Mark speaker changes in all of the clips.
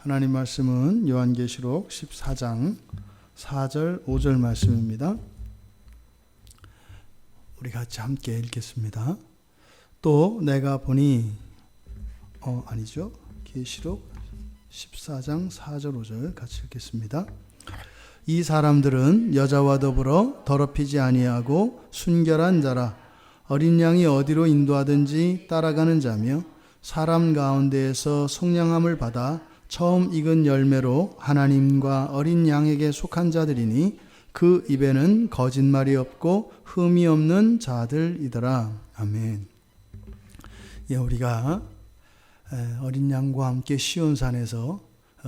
Speaker 1: 하나님 말씀은 요한계시록 14장 4절 5절 말씀입니다. 우리 같이 함께 읽겠습니다. 또 내가 보니 아니죠. 계시록 14장 4절 5절 같이 읽겠습니다. 이 사람들은 여자와 더불어 더럽히지 아니하고 순결한 자라. 어린 양이 어디로 인도하든지 따라가는 자며 사람 가운데에서 속량함을 받아 처음 익은 열매로 하나님과 어린 양에게 속한 자들이니 그 입에는 거짓말이 없고 흠이 없는 자들이더라. 아멘. 우리가 어린 양과 함께 시온산에서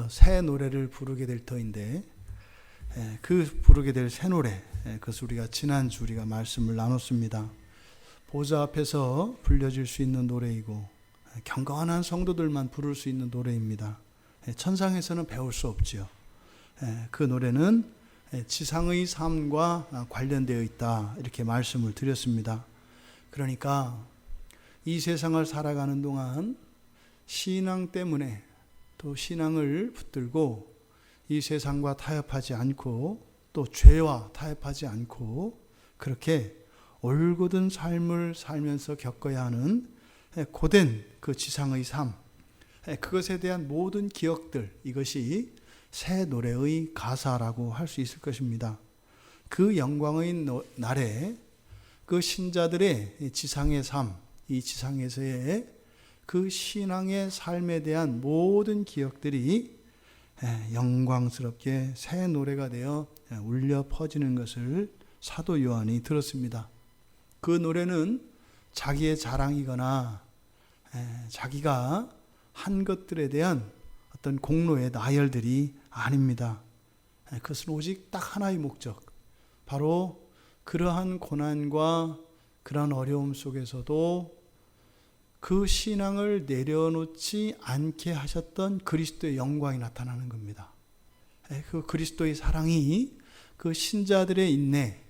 Speaker 1: 새 노래를 부르게 될 터인데, 그 부르게 될 새 노래, 그것을 우리가 지난주 우리가 말씀을 나눴습니다. 보좌 앞에서 불려질 수 있는 노래이고 경건한 성도들만 부를 수 있는 노래입니다. 천상에서는 배울 수 없지요. 그 노래는 지상의 삶과 관련되어 있다, 이렇게 말씀을 드렸습니다. 그러니까 이 세상을 살아가는 동안 신앙 때문에 또 신앙을 붙들고 이 세상과 타협하지 않고 또 죄와 타협하지 않고 그렇게 올곧은 삶을 살면서 겪어야 하는 고된 그 지상의 삶, 그것에 대한 모든 기억들, 이것이 새 노래의 가사라고 할 수 있을 것입니다. 그 영광의 날에 그 신자들의 지상의 삶, 이 지상에서의 그 신앙의 삶에 대한 모든 기억들이 영광스럽게 새 노래가 되어 울려 퍼지는 것을 사도 요한이 들었습니다. 그 노래는 자기의 자랑이거나 자기가 한 것들에 대한 어떤 공로의 나열들이 아닙니다. 그것은 오직 딱 하나의 목적, 바로 그러한 고난과 그러한 어려움 속에서도 그 신앙을 내려놓지 않게 하셨던 그리스도의 영광이 나타나는 겁니다. 그 그리스도의 사랑이 그 신자들의 인내,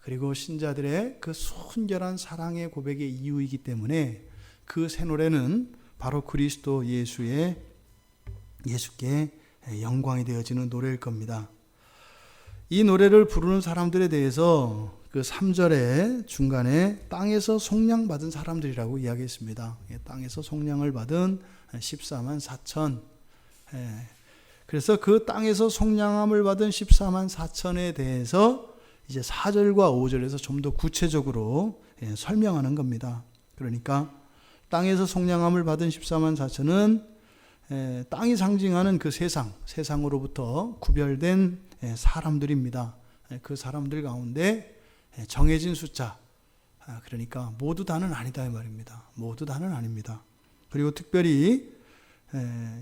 Speaker 1: 그리고 신자들의 그 순결한 사랑의 고백의 이유이기 때문에 그 새 노래는 바로 그리스도 예수께 영광이 되어지는 노래일 겁니다. 이 노래를 부르는 사람들에 대해서 그 3절의 중간에 땅에서 속량받은 사람들이라고 이야기했습니다. 땅에서 속량을 받은 14만 4천. 그래서 그 땅에서 속량함을 받은 14만 4천에 대해서 이제 4절과 5절에서 좀 더 구체적으로 설명하는 겁니다. 그러니까 땅에서 속량함을 받은 14만 4천은 땅이 상징하는 그 세상으로부터 구별된 사람들입니다. 그 사람들 가운데 정해진 숫자, 그러니까 모두 다는 아니다 이 말입니다. 모두 다는 아닙니다. 그리고 특별히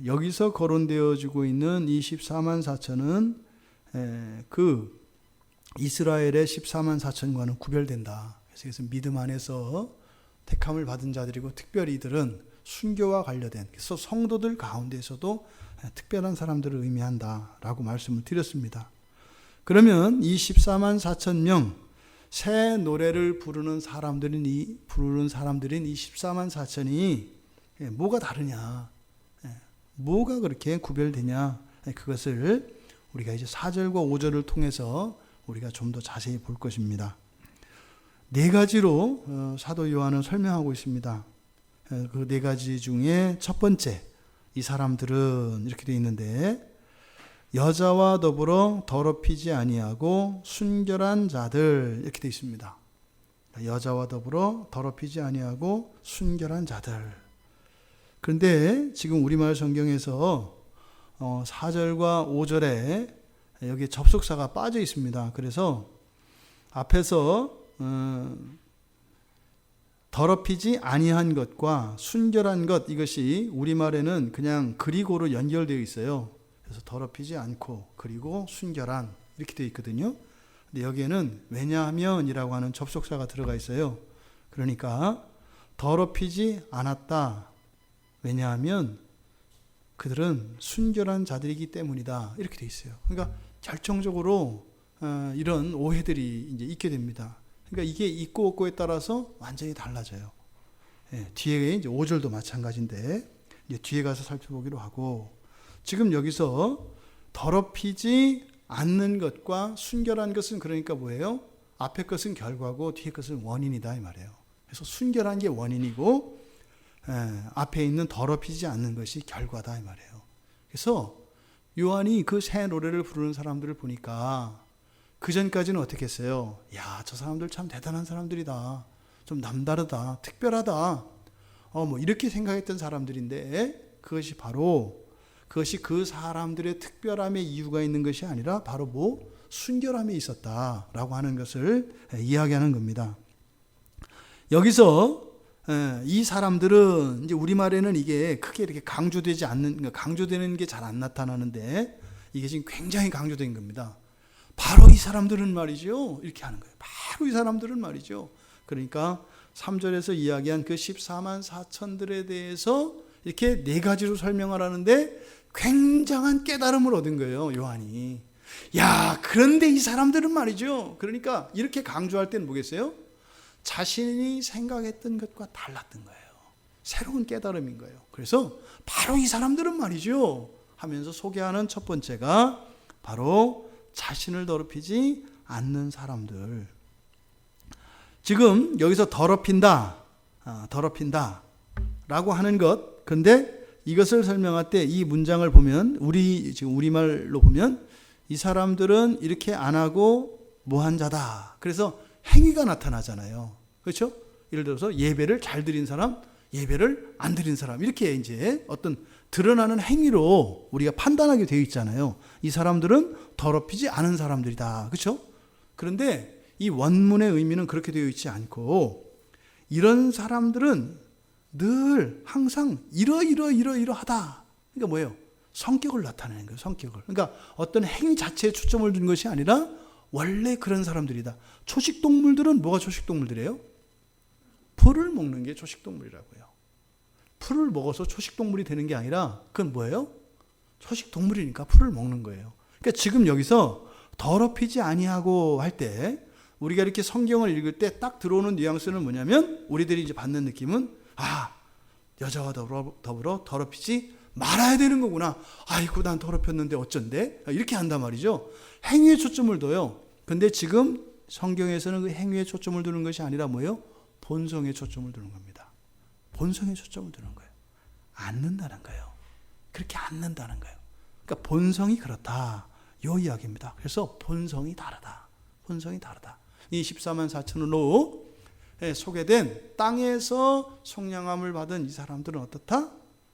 Speaker 1: 여기서 거론되어지고 있는 이 14만 4천은 그 이스라엘의 14만 4천과는 구별된다. 그래서 믿음 안에서 택함을 받은 자들이고, 특별히 이들은 순교와 관련된, 그래서 성도들 가운데서도 특별한 사람들을 의미한다라고 말씀을 드렸습니다. 그러면 이 14만 4천 명 새 노래를 부르는 사람들인 이 14만 4천이 뭐가 다르냐, 뭐가 그렇게 구별되냐, 그것을 우리가 이제 4절과 5절을 통해서 우리가 좀 더 자세히 볼 것입니다. 네 가지로 사도 요한은 설명하고 있습니다. 그 네 가지 중에 첫 번째, 이 사람들은 이렇게 되어 있는데, 여자와 더불어 더럽히지 아니하고 순결한 자들, 이렇게 되어 있습니다. 여자와 더불어 더럽히지 아니하고 순결한 자들. 그런데 지금 우리말 성경에서 4절과 5절에 여기 접속사가 빠져 있습니다. 그래서 앞에서 더럽히지 아니한 것과 순결한 것, 이것이 우리말에는 그냥 그리고로 연결되어 있어요. 그래서 더럽히지 않고 그리고 순결한, 이렇게 되어 있거든요. 근데 여기에는 왜냐하면이라고 하는 접속사가 들어가 있어요. 그러니까 더럽히지 않았다, 왜냐하면 그들은 순결한 자들이기 때문이다, 이렇게 되어 있어요. 그러니까 결정적으로 이런 오해들이 이제 있게 됩니다. 그러니까 이게 있고 없고에 따라서 완전히 달라져요. 뒤에 이제 5절도 마찬가지인데, 이제 뒤에 가서 살펴보기로 하고, 지금 여기서 더럽히지 않는 것과 순결한 것은 그러니까 뭐예요? 앞에 것은 결과고 뒤에 것은 원인이다 이 말이에요. 그래서 순결한 게 원인이고 앞에 있는 더럽히지 않는 것이 결과다 이 말이에요. 그래서 요한이 그 새 노래를 부르는 사람들을 보니까 그 전까지는 어떻게 했어요? 야, 저 사람들 참 대단한 사람들이다. 좀 남다르다. 특별하다. 뭐 이렇게 생각했던 사람들인데 그것이 그 사람들의 특별함의 이유가 있는 것이 아니라 바로 뭐 순결함에 있었다라고 하는 것을 이야기하는 겁니다. 여기서 이 사람들은 이제 우리말에는 이게 크게 이렇게 강조되는 게 잘 안 나타나는데 이게 지금 굉장히 강조된 겁니다. 바로 이 사람들은 말이죠. 이렇게 하는 거예요. 바로 이 사람들은 말이죠. 그러니까 3절에서 이야기한 그 14만 4천들에 대해서 이렇게 네 가지로 설명을 하는데 굉장한 깨달음을 얻은 거예요, 요한이. 야, 그런데 이 사람들은 말이죠. 그러니까 이렇게 강조할 때는 뭐겠어요? 자신이 생각했던 것과 달랐던 거예요. 새로운 깨달음인 거예요. 그래서 바로 이 사람들은 말이죠. 하면서 소개하는 첫 번째가 바로 자신을 더럽히지 않는 사람들. 지금 여기서 더럽힌다 라고 하는 것. 근데 이것을 설명할 때 이 문장을 보면 지금 우리말로 보면 이 사람들은 이렇게 안 하고 뭐한 자다. 그래서 행위가 나타나잖아요. 그렇죠? 예를 들어서 예배를 잘 드린 사람, 예배를 안 드린 사람. 이렇게 이제 어떤 드러나는 행위로 우리가 판단하게 되어 있잖아요. 이 사람들은 더럽히지 않은 사람들이다. 그렇죠? 그런데 이 원문의 의미는 그렇게 되어 있지 않고 이런 사람들은 늘 항상 이러하다. 그러니까 뭐예요? 성격을 나타내는 거예요. 성격을. 그러니까 어떤 행위 자체에 초점을 둔 것이 아니라 원래 그런 사람들이다. 초식동물들은 뭐가 초식동물들이에요? 풀을 먹는 게 초식동물이라고요. 풀을 먹어서 초식동물이 되는 게 아니라 그건 뭐예요? 초식동물이니까 풀을 먹는 거예요. 그러니까 지금 여기서 더럽히지 아니하고 할 때 우리가 이렇게 성경을 읽을 때 딱 들어오는 뉘앙스는 뭐냐면 우리들이 이제 받는 느낌은 여자와 더불어 더럽히지 말아야 되는 거구나. 아이고 난 더럽혔는데 어쩐데? 이렇게 한단 말이죠. 행위에 초점을 둬요. 근데 지금 성경에서는 그 행위에 초점을 두는 것이 아니라 뭐예요? 본성에 초점을 두는 겁니다. 본성에 초점을 두는 거예요. 않는다는 거예요. 그렇게 않는다는 거예요. 그러니까 본성이 그렇다. 요 이야기입니다. 그래서 본성이 다르다. 본성이 다르다. 이 14만 4천으로 소개된 땅에서 속량함을 받은 이 사람들은 어떻다?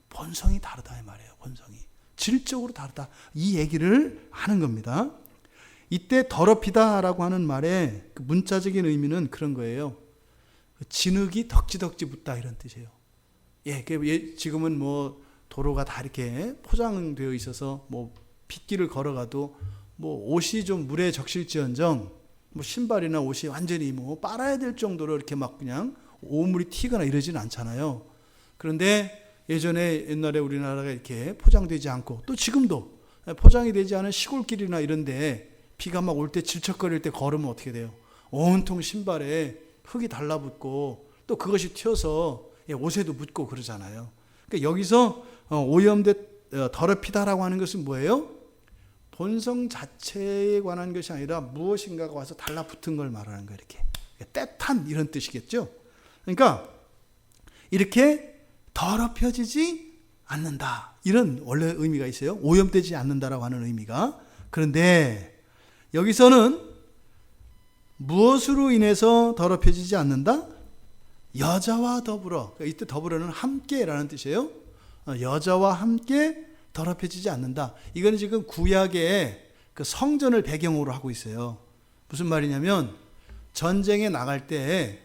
Speaker 1: 본성이 다르다 이 말이에요. 본성이 질적으로 다르다. 이 얘기를 하는 겁니다. 이때 더럽히다라고 하는 말의 그 문자적인 의미는 그런 거예요. 진흙이 덕지덕지 붙다 이런 뜻이에요. 지금은 뭐 도로가 다 이렇게 포장되어 있어서 뭐 빗길을 걸어가도 뭐 옷이 좀 물에 적실지언정 뭐 신발이나 옷이 완전히 뭐 빨아야 될 정도로 이렇게 막 그냥 오물이 튀거나 이러지는 않잖아요. 그런데 옛날에 우리나라가 이렇게 포장되지 않고 또 지금도 포장이 되지 않은 시골길이나 이런데 비가 막 올 때 질척거릴 때 걸으면 어떻게 돼요? 온통 신발에 흙이 달라붙고 또 그것이 튀어서 옷에도 묻고 그러잖아요. 그러니까 여기서 더럽히다라고 하는 것은 뭐예요? 본성 자체에 관한 것이 아니라 무엇인가가 와서 달라붙은 걸 말하는 거예요. 이렇게 때탄 이런 뜻이겠죠. 그러니까 이렇게 더럽혀지지 않는다. 이런 원래 의미가 있어요. 오염되지 않는다라고 하는 의미가. 그런데 여기서는 무엇으로 인해서 더럽혀지지 않는다? 여자와 더불어. 이때 더불어는 함께라는 뜻이에요. 여자와 함께 더럽혀지지 않는다. 이건 지금 구약의 그 성전을 배경으로 하고 있어요. 무슨 말이냐면 전쟁에 나갈 때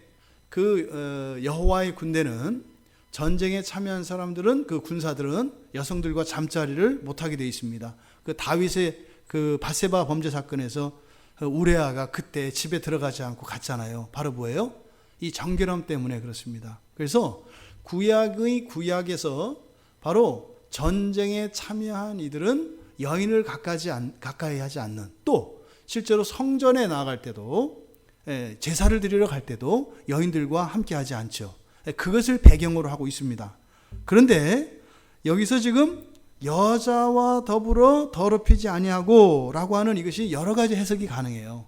Speaker 1: 그 여호와의 군대는 전쟁에 참여한 사람들은 그 군사들은 여성들과 잠자리를 못하게 되어 있습니다. 그 다윗의 그 밧세바 범죄 사건에서 우레아가 그때 집에 들어가지 않고 갔잖아요. 바로 뭐예요? 이 정결함 때문에 그렇습니다. 그래서 구약에서 바로 전쟁에 참여한 이들은 여인을 가까이 하지 않는, 또 실제로 성전에 나아갈 때도 제사를 드리러 갈 때도 여인들과 함께 하지 않죠. 그것을 배경으로 하고 있습니다. 그런데 여기서 지금 여자와 더불어 더럽히지 아니하고 라고 하는 이것이 여러 가지 해석이 가능해요.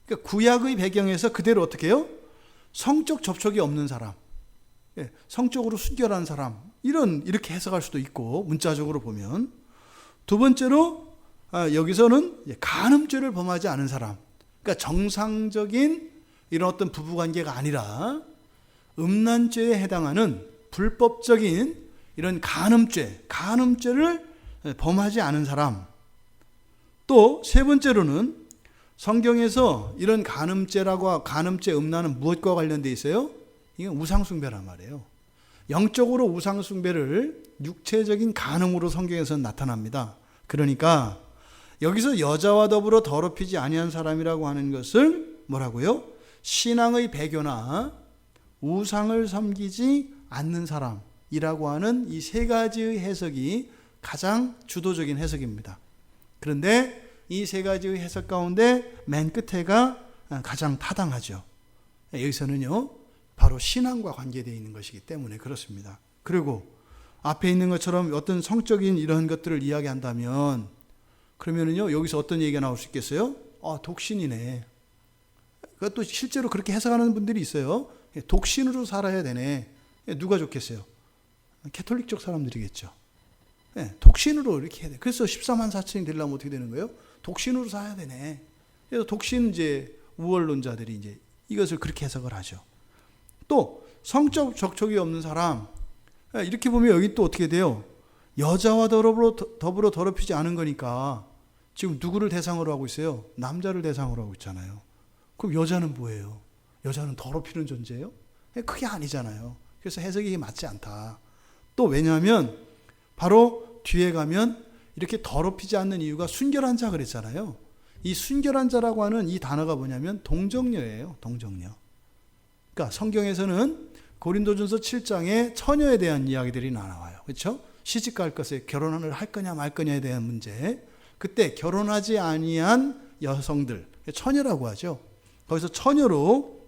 Speaker 1: 그러니까 구약의 배경에서 그대로 어떻게 해요? 성적 접촉이 없는 사람, 성적으로 순결한 사람, 이렇게 해석할 수도 있고, 문자적으로 보면. 두 번째로 여기서는 간음죄를 범하지 않은 사람, 그러니까 정상적인 이런 어떤 부부관계가 아니라 음란죄에 해당하는 불법적인 이런 간음죄를 범하지 않은 사람. 또 세 번째로는 성경에서 이런 간음죄, 음란은 무엇과 관련되어 있어요? 이건 우상숭배란 말이에요. 영적으로 우상숭배를 육체적인 간음으로 성경에서는 나타납니다. 그러니까 여기서 여자와 더불어 더럽히지 아니한 사람이라고 하는 것을 뭐라고요? 신앙의 배교나 우상을 섬기지 않는 사람이라고 하는 이 세 가지의 해석이 가장 주도적인 해석입니다. 그런데 이 세 가지의 해석 가운데 맨 끝에가 가장 타당하죠. 여기서는요, 바로 신앙과 관계되어 있는 것이기 때문에 그렇습니다. 그리고 앞에 있는 것처럼 어떤 성적인 이런 것들을 이야기한다면, 그러면은요, 여기서 어떤 얘기가 나올 수 있겠어요? 독신이네. 그것도 실제로 그렇게 해석하는 분들이 있어요. 독신으로 살아야 되네. 누가 좋겠어요? 캐톨릭 쪽 사람들이겠죠. 독신으로 이렇게 해야 돼. 그래서 14만 4천이 되려면 어떻게 되는 거예요? 독신으로 살아야 되네. 그래서 독신 우월론자들이 이것을 그렇게 해석을 하죠. 또 성적 접촉이 없는 사람, 이렇게 보면 여기 또 어떻게 돼요? 여자와 더불어 더럽히지 않은 거니까 지금 누구를 대상으로 하고 있어요? 남자를 대상으로 하고 있잖아요. 그럼 여자는 뭐예요? 여자는 더럽히는 존재예요? 그게 아니잖아요. 그래서 해석이 맞지 않다. 또 왜냐하면 바로 뒤에 가면 이렇게 더럽히지 않는 이유가 순결한 자 그랬잖아요. 이 순결한 자라고 하는 이 단어가 뭐냐면 동정녀예요. 동정녀. 그러니까 성경에서는 고린도전서 7장에 처녀에 대한 이야기들이 나와요. 그렇죠? 시집갈 것에 결혼을 할 거냐 말 거냐에 대한 문제. 그때 결혼하지 아니한 여성들, 처녀라고 하죠. 거기서 처녀로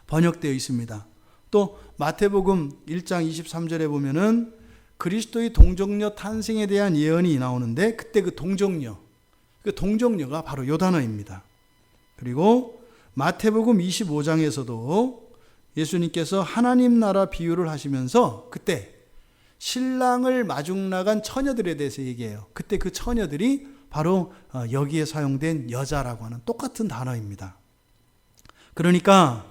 Speaker 1: 번역되어 있습니다. 또 마태복음 1장 23절에 보면은 그리스도의 동정녀 탄생에 대한 예언이 나오는데, 그때 그 동정녀가 바로 요 단어입니다. 그리고 마태복음 25장에서도 예수님께서 하나님 나라 비유를 하시면서 그때 신랑을 마중 나간 처녀들에 대해서 얘기해요. 그때 그 처녀들이 바로 여기에 사용된 여자라고 하는 똑같은 단어입니다. 그러니까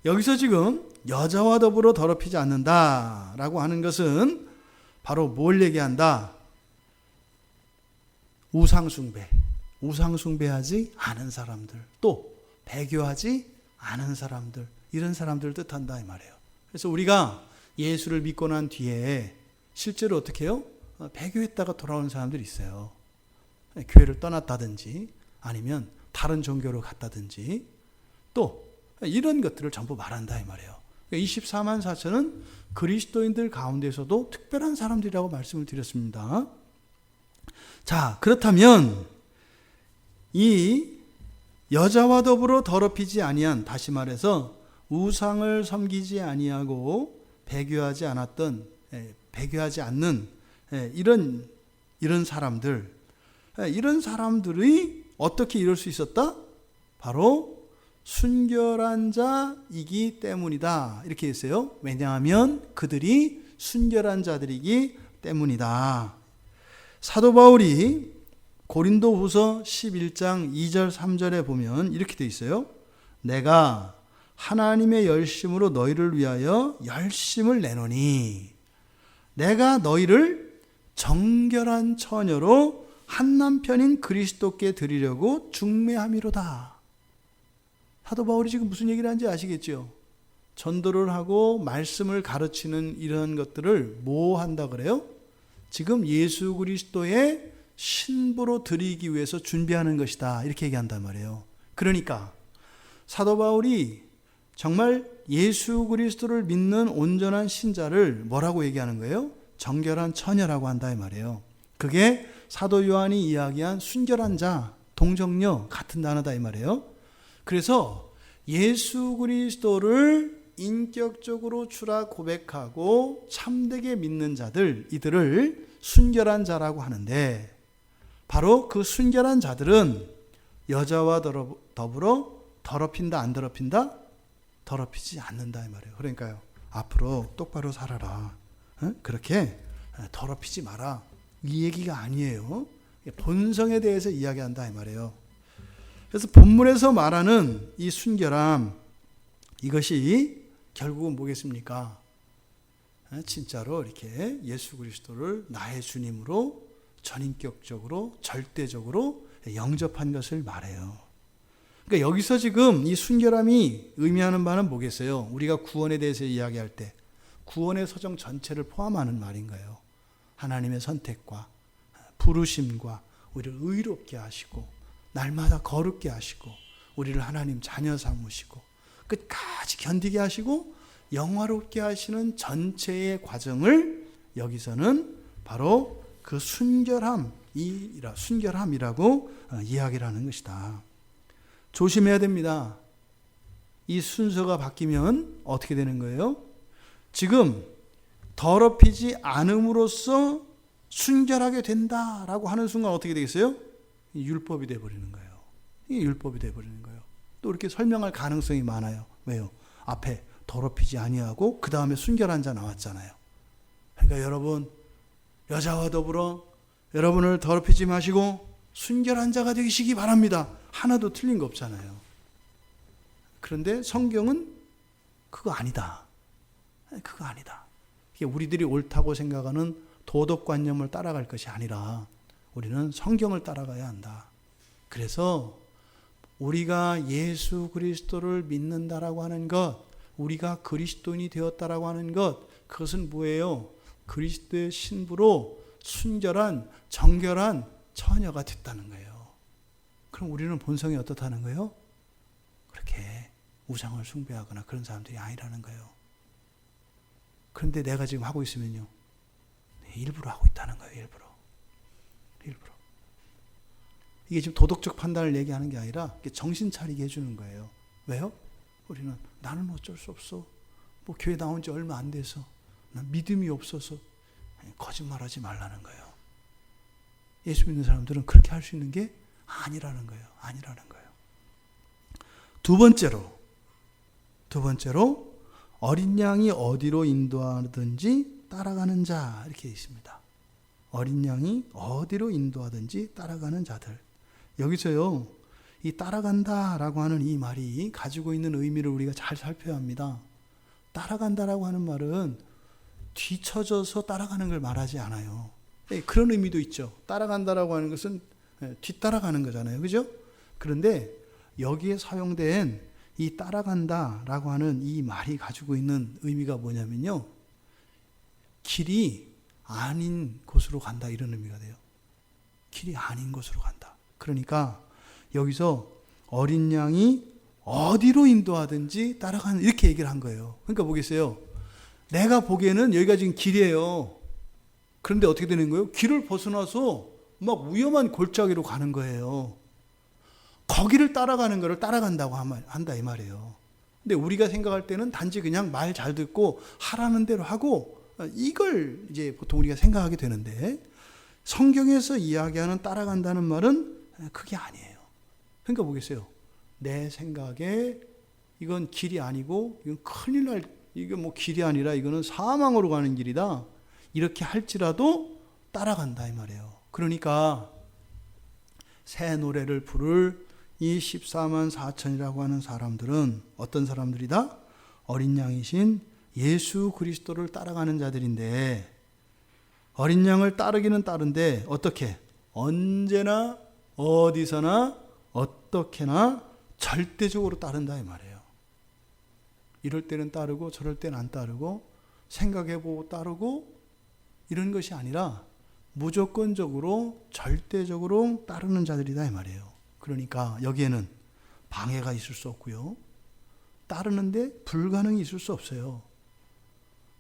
Speaker 1: 여기서 지금 여자와 더불어 더럽히지 않는다라고 하는 것은 바로 뭘 얘기한다? 우상숭배하지 않은 사람들, 또 배교하지 않은 사람들, 이런 사람들을 뜻한다 이 말이에요. 그래서 우리가 예수를 믿고 난 뒤에 실제로 어떻게 해요? 배교했다가 돌아오는 사람들이 있어요. 교회를 떠났다든지 아니면 다른 종교로 갔다든지, 또 이런 것들을 전부 말한다 이 말이에요. 24만 4천은 그리스도인들 가운데서도 특별한 사람들이라고 말씀을 드렸습니다. 자, 그렇다면 이 여자와 더불어 더럽히지 아니한, 다시 말해서 우상을 섬기지 아니하고 배교하지 않는 이런 사람들, 이런 사람들이 어떻게 이럴 수 있었다? 바로 순결한 자이기 때문이다, 이렇게 했어요. 왜냐하면 그들이 순결한 자들이기 때문이다. 사도 바울이 고린도후서 11장 2절 3절에 보면 이렇게 돼 있어요. 내가 하나님의 열심으로 너희를 위하여 열심을 내노니 내가 너희를 정결한 처녀로 한 남편인 그리스도께 드리려고 중매함이로다. 사도 바울이 지금 무슨 얘기를 하는지 아시겠죠? 전도를 하고 말씀을 가르치는 이런 것들을 뭐 한다 그래요? 지금 예수 그리스도의 신부로 드리기 위해서 준비하는 것이다, 이렇게 얘기한단 말이에요. 그러니까 사도 바울이 정말 예수 그리스도를 믿는 온전한 신자를 뭐라고 얘기하는 거예요? 정결한 처녀라고 한다 이 말이에요. 그게 사도 요한이 이야기한 순결한 자, 동정녀 같은 단어다 이 말이에요. 그래서 예수 그리스도를 인격적으로 고백하고 참되게 믿는 자들, 이들을 순결한 자라고 하는데, 바로 그 순결한 자들은 여자와 더불어 더럽힌다, 안 더럽힌다? 더럽히지 않는다 이 말이에요. 그러니까요, 앞으로 똑바로 살아라, 그렇게 더럽히지 마라, 이 얘기가 아니에요. 본성에 대해서 이야기한다 이 말이에요. 그래서 본문에서 말하는 이 순결함, 이것이 결국은 뭐겠습니까? 진짜로 이렇게 예수 그리스도를 나의 주님으로 전인격적으로 절대적으로 영접한 것을 말해요. 그러니까 여기서 지금 이 순결함이 의미하는 바는 뭐겠어요? 우리가 구원에 대해서 이야기할 때 구원의 서정 전체를 포함하는 말인가요? 하나님의 선택과 부르심과 우리를 의롭게 하시고 날마다 거룩게 하시고 우리를 하나님 자녀 삼으시고 끝까지 견디게 하시고 영화롭게 하시는 전체의 과정을 여기서는 바로 그 순결함이라고 이야기를 하는 것이다. 조심해야 됩니다. 이 순서가 바뀌면 어떻게 되는 거예요? 지금 더럽히지 않음으로써 순결하게 된다라고 하는 순간 어떻게 되겠어요? 율법이 되어버리는 거예요. 이게 율법이 되어버리는 거예요. 또 이렇게 설명할 가능성이 많아요. 왜요? 앞에 더럽히지 아니하고 그 다음에 순결한 자 나왔잖아요. 그러니까 여러분, 여자와 더불어 여러분을 더럽히지 마시고 순결한 자가 되시기 바랍니다. 하나도 틀린 거 없잖아요. 그런데 성경은 그거 아니다. 그거 아니다. 우리들이 옳다고 생각하는 도덕관념을 따라갈 것이 아니라 우리는 성경을 따라가야 한다. 그래서 우리가 예수 그리스도를 믿는다라고 하는 것, 우리가 그리스도인이 되었다라고 하는 것, 그것은 뭐예요? 그리스도의 신부로 순결한 정결한 처녀가 됐다는 거예요. 그럼 우리는 본성이 어떻다는 거예요? 그렇게 우상을 숭배하거나 그런 사람들이 아니라는 거예요. 그런데 내가 지금 하고 있으면요, 일부러 하고 있다는 거예요. 일부러. 이게 지금 도덕적 판단을 얘기하는 게 아니라 정신 차리게 해주는 거예요. 왜요? 우리는 나는 어쩔 수 없어. 뭐 교회 나온 지 얼마 안 돼서 난 믿음이 없어서. 거짓말하지 말라는 거예요. 예수 믿는 사람들은 그렇게 할 수 있는 게 아니라는 거예요. 두 번째로 어린 양이 어디로 인도하든지 따라가는 자, 이렇게 있습니다. 어린 양이 어디로 인도하든지 따라가는 자들. 여기서요, 이 따라간다라고 하는 이 말이 가지고 있는 의미를 우리가 잘 살펴야 합니다. 따라간다라고 하는 말은 뒤처져서 따라가는 걸 말하지 않아요. 그런 의미도 있죠. 따라간다라고 하는 것은 뒤따라가는 거잖아요. 그죠? 그런데 여기에 사용된 이 따라간다라고 하는 이 말이 가지고 있는 의미가 뭐냐면요, 길이 아닌 곳으로 간다, 이런 의미가 돼요. 길이 아닌 곳으로 간다. 그러니까 여기서 어린 양이 어디로 인도하든지 따라가는, 이렇게 얘기를 한 거예요. 그러니까 뭐겠어요? 내가 보기에는 여기가 지금 길이에요. 그런데 어떻게 되는 거예요? 길을 벗어나서 막 위험한 골짜기로 가는 거예요. 거기를 따라가는 거를 따라간다고 한다 이 말이에요. 근데 우리가 생각할 때는 단지 그냥 말 잘 듣고 하라는 대로 하고, 이걸 이제 보통 우리가 생각하게 되는데, 성경에서 이야기하는 따라간다는 말은 그게 아니에요. 그러니까 뭐겠어요? 내 생각에 이건 길이 아니고 이건 큰일 날, 이게 뭐 길이 아니라 이거는 사망으로 가는 길이다, 이렇게 할지라도 따라간다 이 말이에요. 그러니까 새 노래를 부를 이 14만 4천이라고 하는 사람들은 어떤 사람들이다? 어린 양이신 예수 그리스도를 따라가는 자들인데, 어린 양을 따르기는 따른데 어떻게? 언제나 어디서나 어떻게나 절대적으로 따른다 이 말이에요. 이럴 때는 따르고 저럴 때는 안 따르고 생각해보고 따르고 이런 것이 아니라 무조건적으로 절대적으로 따르는 자들이다 이 말이에요. 그러니까 여기에는 방해가 있을 수 없고요, 따르는데 불가능이 있을 수 없어요.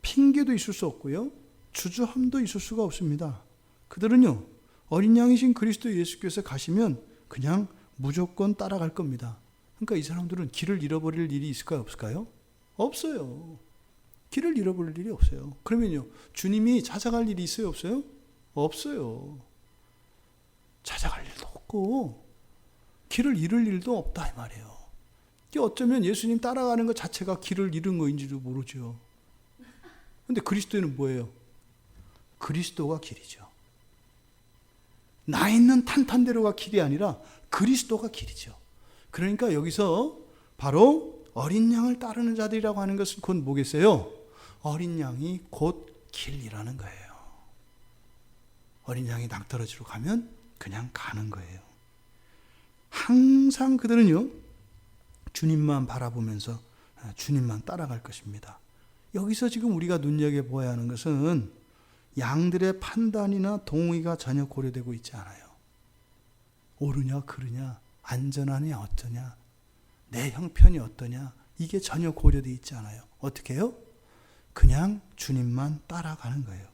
Speaker 1: 핑계도 있을 수 없고요, 주저함도 있을 수가 없습니다. 그들은요, 어린 양이신 그리스도 예수께서 가시면 그냥 무조건 따라갈 겁니다. 그러니까 이 사람들은 길을 잃어버릴 일이 있을까요, 없을까요? 없어요. 길을 잃어버릴 일이 없어요. 그러면요, 주님이 찾아갈 일이 있어요, 없어요? 없어요. 찾아갈 일도 없고 길을 잃을 일도 없다 이 말이에요. 이게 어쩌면 예수님 따라가는 것 자체가 길을 잃은 거인지도 모르죠. 근데 그리스도는 뭐예요? 그리스도가 길이죠. 나 있는 탄탄대로가 길이 아니라 그리스도가 길이죠. 그러니까 여기서 바로 어린 양을 따르는 자들이라고 하는 것은 곧 뭐겠어요? 어린 양이 곧 길이라는 거예요. 어린 양이 낭떠러지로 가면 그냥 가는 거예요. 항상 그들은요, 주님만 바라보면서 주님만 따라갈 것입니다. 여기서 지금 우리가 눈여겨보아야 하는 것은 양들의 판단이나 동의가 전혀 고려되고 있지 않아요. 옳으냐 그르냐, 안전하냐 어떠냐, 내 형편이 어떠냐, 이게 전혀 고려되어 있지 않아요. 어떻게 해요? 그냥 주님만 따라가는 거예요.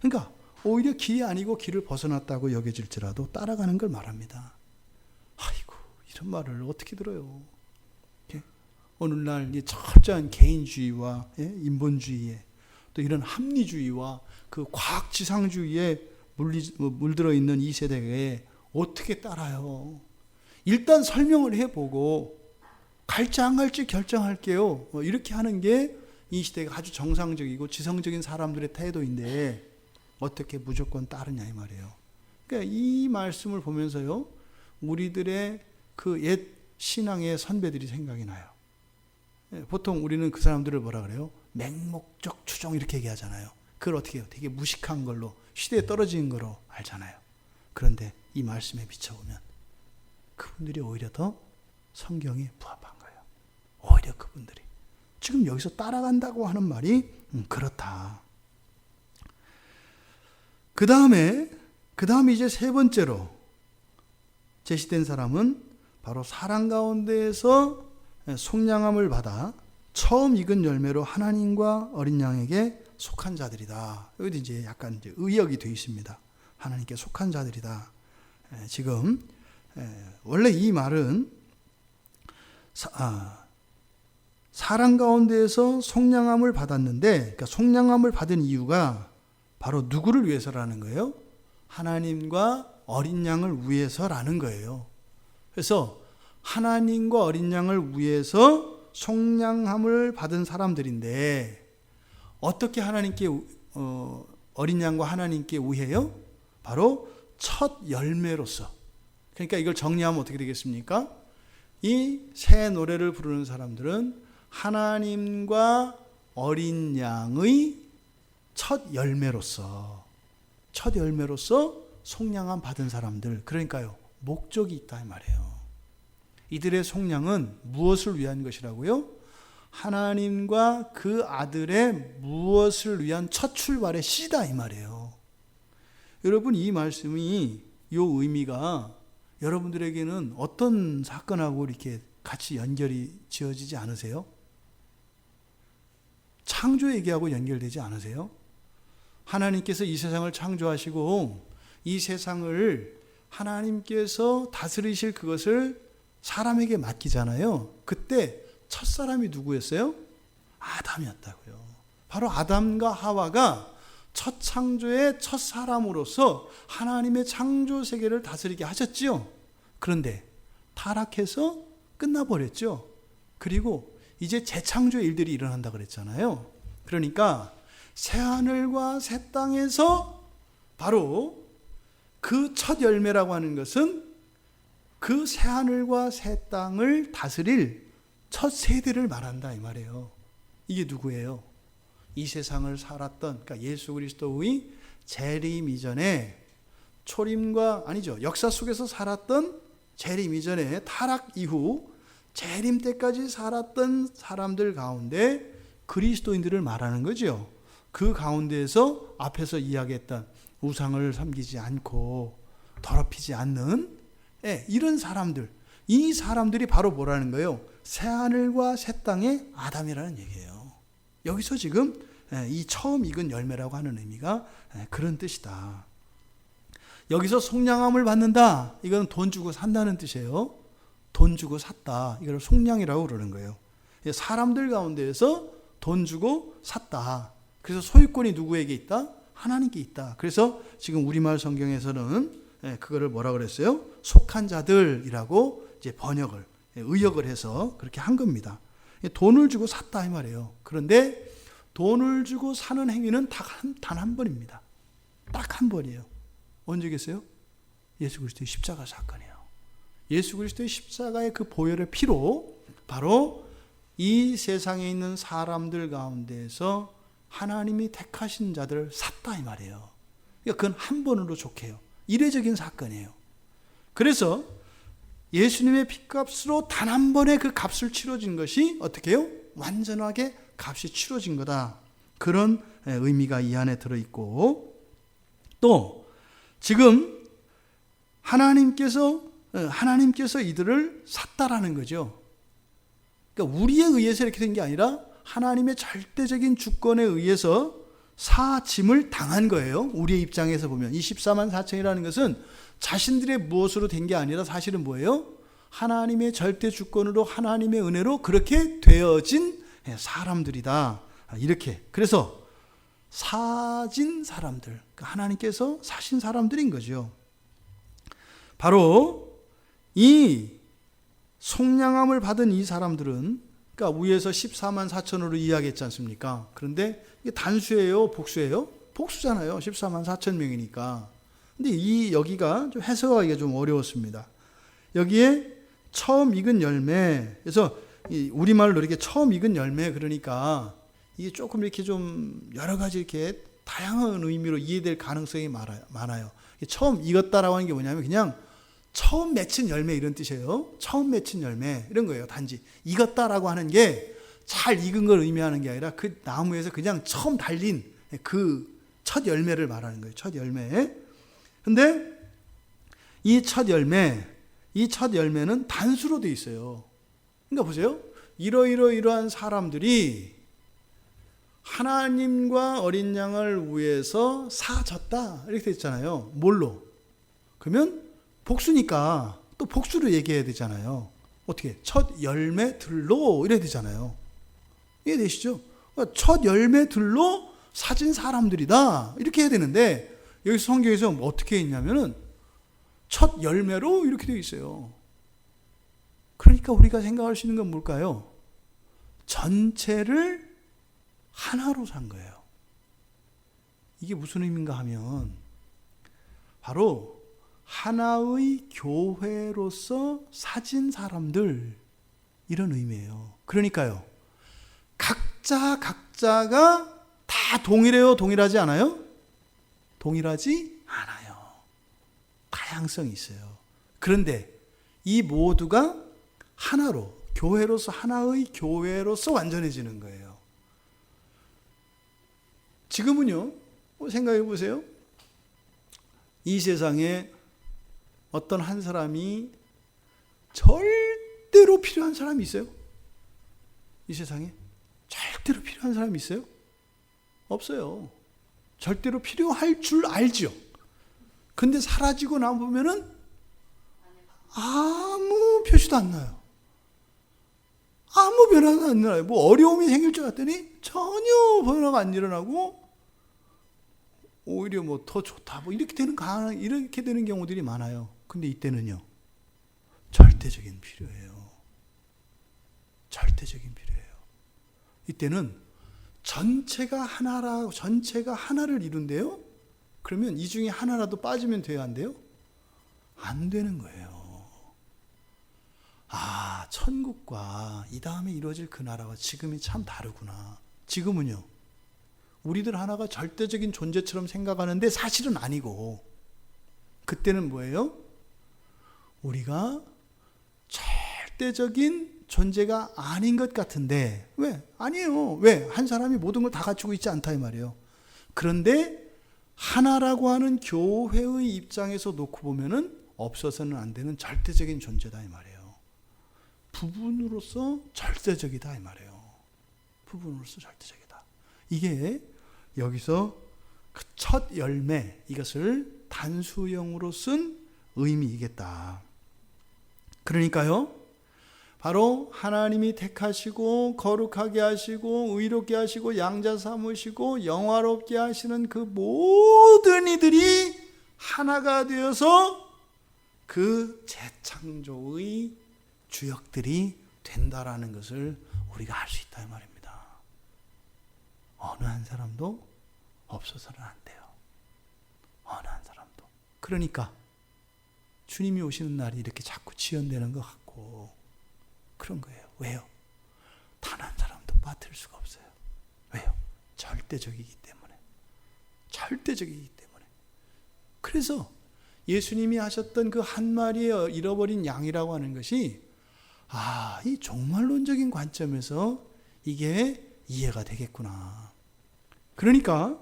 Speaker 1: 그러니까 오히려 길이 아니고 길을 벗어났다고 여겨질지라도 따라가는 걸 말합니다. 아이고, 이런 말을 어떻게 들어요? 오늘날 이 철저한 개인주의와 인본주의에 또 이런 합리주의와 그 과학지상주의에 물들어 있는 이 세대에 어떻게 따라요? 일단 설명을 해보고 갈지 안 갈지 결정할게요. 이렇게 하는 게 이 시대가 아주 정상적이고 지성적인 사람들의 태도인데 어떻게 무조건 따르냐 이 말이에요. 그러니까 이 말씀을 보면서요, 우리들의 그 옛 신앙의 선배들이 생각이 나요. 보통 우리는 그 사람들을 뭐라 그래요? 맹목적 추종 이렇게 얘기하잖아요. 그걸 어떻게 해요? 되게 무식한 걸로, 시대에 떨어진 거로 알잖아요. 그런데 이 말씀에 비춰보면 그분들이 오히려 더 성경에 부합한 거예요. 오히려 그분들이. 지금 여기서 따라간다고 하는 말이 그렇다. 그 다음에 이제 세 번째로 제시된 사람은 바로 사랑 가운데에서 속량함을 받아 처음 익은 열매로 하나님과 어린 양에게 속한 자들이다. 여기도 이제 약간 이제 의역이 되어 있습니다. 하나님께 속한 자들이다. 지금 원래 이 말은 사랑 가운데에서 속량함을 받았는데, 그러니까 속량함을 받은 이유가 바로 누구를 위해서라는 거예요? 하나님과 어린 양을 위해서라는 거예요. 그래서 하나님과 어린 양을 위해서 속량함을 받은 사람들인데 어떻게 하나님께 어린 양과 하나님께 우해요? 바로 첫 열매로서. 그러니까 이걸 정리하면 어떻게 되겠습니까? 이 새 노래를 부르는 사람들은 하나님과 어린 양의 첫 열매로서 속량함 받은 사람들. 그러니까요, 목적이 있다 이 말이에요. 이들의 속량은 무엇을 위한 것이라고요? 하나님과 그 아들의 무엇을 위한 첫 출발의 시다 이 말이에요. 여러분, 이 말씀이 이 의미가 여러분들에게는 어떤 사건하고 이렇게 같이 연결이 지어지지 않으세요? 창조 얘기하고 연결되지 않으세요? 하나님께서 이 세상을 창조하시고 이 세상을 하나님께서 다스리실 그것을 사람에게 맡기잖아요. 그때 첫 사람이 누구였어요? 아담이었다고요. 바로 아담과 하와가 첫 창조의 첫 사람으로서 하나님의 창조 세계를 다스리게 하셨지요. 그런데 타락해서 끝나버렸죠. 그리고 이제 재창조의 일들이 일어난다 그랬잖아요. 그러니까 새하늘과 새 땅에서 바로 그 첫 열매라고 하는 것은 그 새하늘과 새 땅을 다스릴 첫 세대를 말한다 이 말이에요. 이게 누구예요? 이 세상을 살았던, 그러니까 예수 그리스도의 재림 이전에 초림과 아니죠, 역사 속에서 살았던 재림 이전에 타락 이후 재림 때까지 살았던 사람들 가운데 그리스도인들을 말하는 거죠. 그 가운데에서 앞에서 이야기했던 우상을 섬기지 않고 더럽히지 않는 이런 사람들, 이 사람들이 바로 뭐라는 거예요? 새하늘과 새 땅의 아담이라는 얘기예요. 여기서 지금 이 처음 익은 열매라고 하는 의미가 그런 뜻이다. 여기서 속량함을 받는다, 이건 돈 주고 산다는 뜻이에요. 돈 주고 샀다, 이걸 속량이라고 그러는 거예요. 사람들 가운데에서 돈 주고 샀다. 그래서 소유권이 누구에게 있다? 하나님께 있다. 그래서 지금 우리말 성경에서는 그거를 뭐라 그랬어요? 속한 자들이라고 이제 번역을, 의역을 해서 그렇게 한 겁니다. 돈을 주고 샀다 이 말이에요. 그런데 돈을 주고 사는 행위는 단 한 번입니다. 딱 한 번이에요. 언제겠어요? 예수 그리스도의 십자가 사건이에요. 예수 그리스도의 십자가의 그 보혈의 피로 바로 이 세상에 있는 사람들 가운데에서 하나님이 택하신 자들을 샀다 이 말이에요. 그러니까 그건 한 번으로 족해요. 이례적인 사건이에요. 그래서 예수님의 피값으로 단 한 번에 그 값을 치러진 것이 어떻게 해요? 완전하게 값이 치러진 거다. 그런 의미가 이 안에 들어있고, 또 지금 하나님께서 이들을 샀다라는 거죠. 그러니까 우리에 의해서 이렇게 된 게 아니라 하나님의 절대적인 주권에 의해서 사짐을 당한 거예요. 우리의 입장에서 보면 이 14만 4천이라는 것은 자신들의 무엇으로 된 게 아니라 사실은 뭐예요? 하나님의 절대 주권으로, 하나님의 은혜로 그렇게 되어진 사람들이다. 이렇게. 그래서 사진 사람들, 하나님께서 사신 사람들인 거죠. 바로 이 속량함을 받은 이 사람들은, 그러니까 위에서 14만 4천으로 이야기했지 않습니까? 그런데 이게 단수예요, 복수예요? 복수잖아요. 14만 4천 명이니까. 근데 여기가 좀 해석하기가 좀 어려웠습니다. 여기에 처음 익은 열매, 그래서 우리말로 이렇게 처음 익은 열매, 그러니까 이게 조금 이렇게 좀 여러 가지 이렇게 다양한 의미로 이해될 가능성이 많아요. 처음 익었다라고 하는 게 뭐냐면 그냥 처음 맺힌 열매 이런 뜻이에요. 처음 맺힌 열매 이런 거예요. 단지 익었다라고 하는 게 잘 익은 걸 의미하는 게 아니라 그 나무에서 그냥 처음 달린 그 첫 열매를 말하는 거예요. 첫 열매. 근데 이 첫 열매는 단수로 돼 있어요. 그러니까 보세요. 이러한 사람들이 하나님과 어린 양을 위해서 사졌다 이렇게 돼 있잖아요. 뭘로? 그러면 복수니까 또 복수로 얘기해야 되잖아요. 어떻게? 첫 열매들로 이래야 되잖아요. 이해되시죠? 그러니까 첫 열매들로 사진 사람들이다 이렇게 해야 되는데 여기 성경에서 어떻게 했냐면은 첫 열매로 이렇게 되어 있어요. 그러니까 우리가 생각할 수 있는 건 뭘까요? 전체를 하나로 산 거예요. 이게 무슨 의미인가 하면 바로 하나의 교회로서 사진 사람들 이런 의미예요. 그러니까요. 각자가 다 동일해요? 동일하지 않아요? 동일하지 않아요. 다양성이 있어요. 그런데 이 모두가 하나로, 교회로서, 하나의 교회로서 완전해지는 거예요. 지금은요, 생각해 보세요. 이 세상에 어떤 한 사람이 절대로 필요한 사람이 있어요? 이 세상에? 절대로 필요한 사람이 있어요? 없어요. 절대로 필요할 줄 알죠. 근데 사라지고 나보면은 아무 표시도 안 나요. 아무 변화도 안 일어나요. 뭐 어려움이 생길 줄 알았더니 전혀 변화가 안 일어나고 오히려 뭐 더 좋다. 뭐 이렇게 되는 경우들이 많아요. 근데 이때는요. 절대적인 필요해요. 절대적인 필요해요. 이때는 전체가 하나를 이룬대요. 그러면 이 중에 하나라도 빠지면 돼요, 안 돼요? 안 되는 거예요. 아, 천국과 이 다음에 이루어질 그 나라와 지금이 참 다르구나. 지금은요. 우리들 하나가 절대적인 존재처럼 생각하는데 사실은 아니고 그때는 뭐예요? 우리가 절대적인 존재가 아닌 것 같은데 왜? 아니에요. 왜? 한 사람이 모든 걸 다 갖추고 있지 않다 이 말이에요. 그런데 하나라고 하는 교회의 입장에서 놓고 보면은 없어서는 안 되는 절대적인 존재다 이 말이에요. 부분으로서 절대적이다 이 말이에요. 부분으로서 절대적이다. 이게 여기서 그 첫 열매 이것을 단수형으로 쓴 의미이겠다. 그러니까요. 바로 하나님이 택하시고 거룩하게 하시고 의롭게 하시고 양자 삼으시고 영화롭게 하시는 그 모든 이들이 하나가 되어서 그 재창조의 주역들이 된다라는 것을 우리가 알 수 있다 이 말입니다. 어느 한 사람도 없어서는 안 돼요. 어느 한 사람도. 그러니까 주님이 오시는 날이 이렇게 자꾸 지연되는 것 같고 그런 거예요. 왜요? 단 한 사람도 빠뜨릴 수가 없어요. 왜요? 절대적이기 때문에. 절대적이기 때문에. 그래서 예수님이 하셨던 그 한 마리의 잃어버린 양이라고 하는 것이 이 종말론적인 관점에서 이게 이해가 되겠구나. 그러니까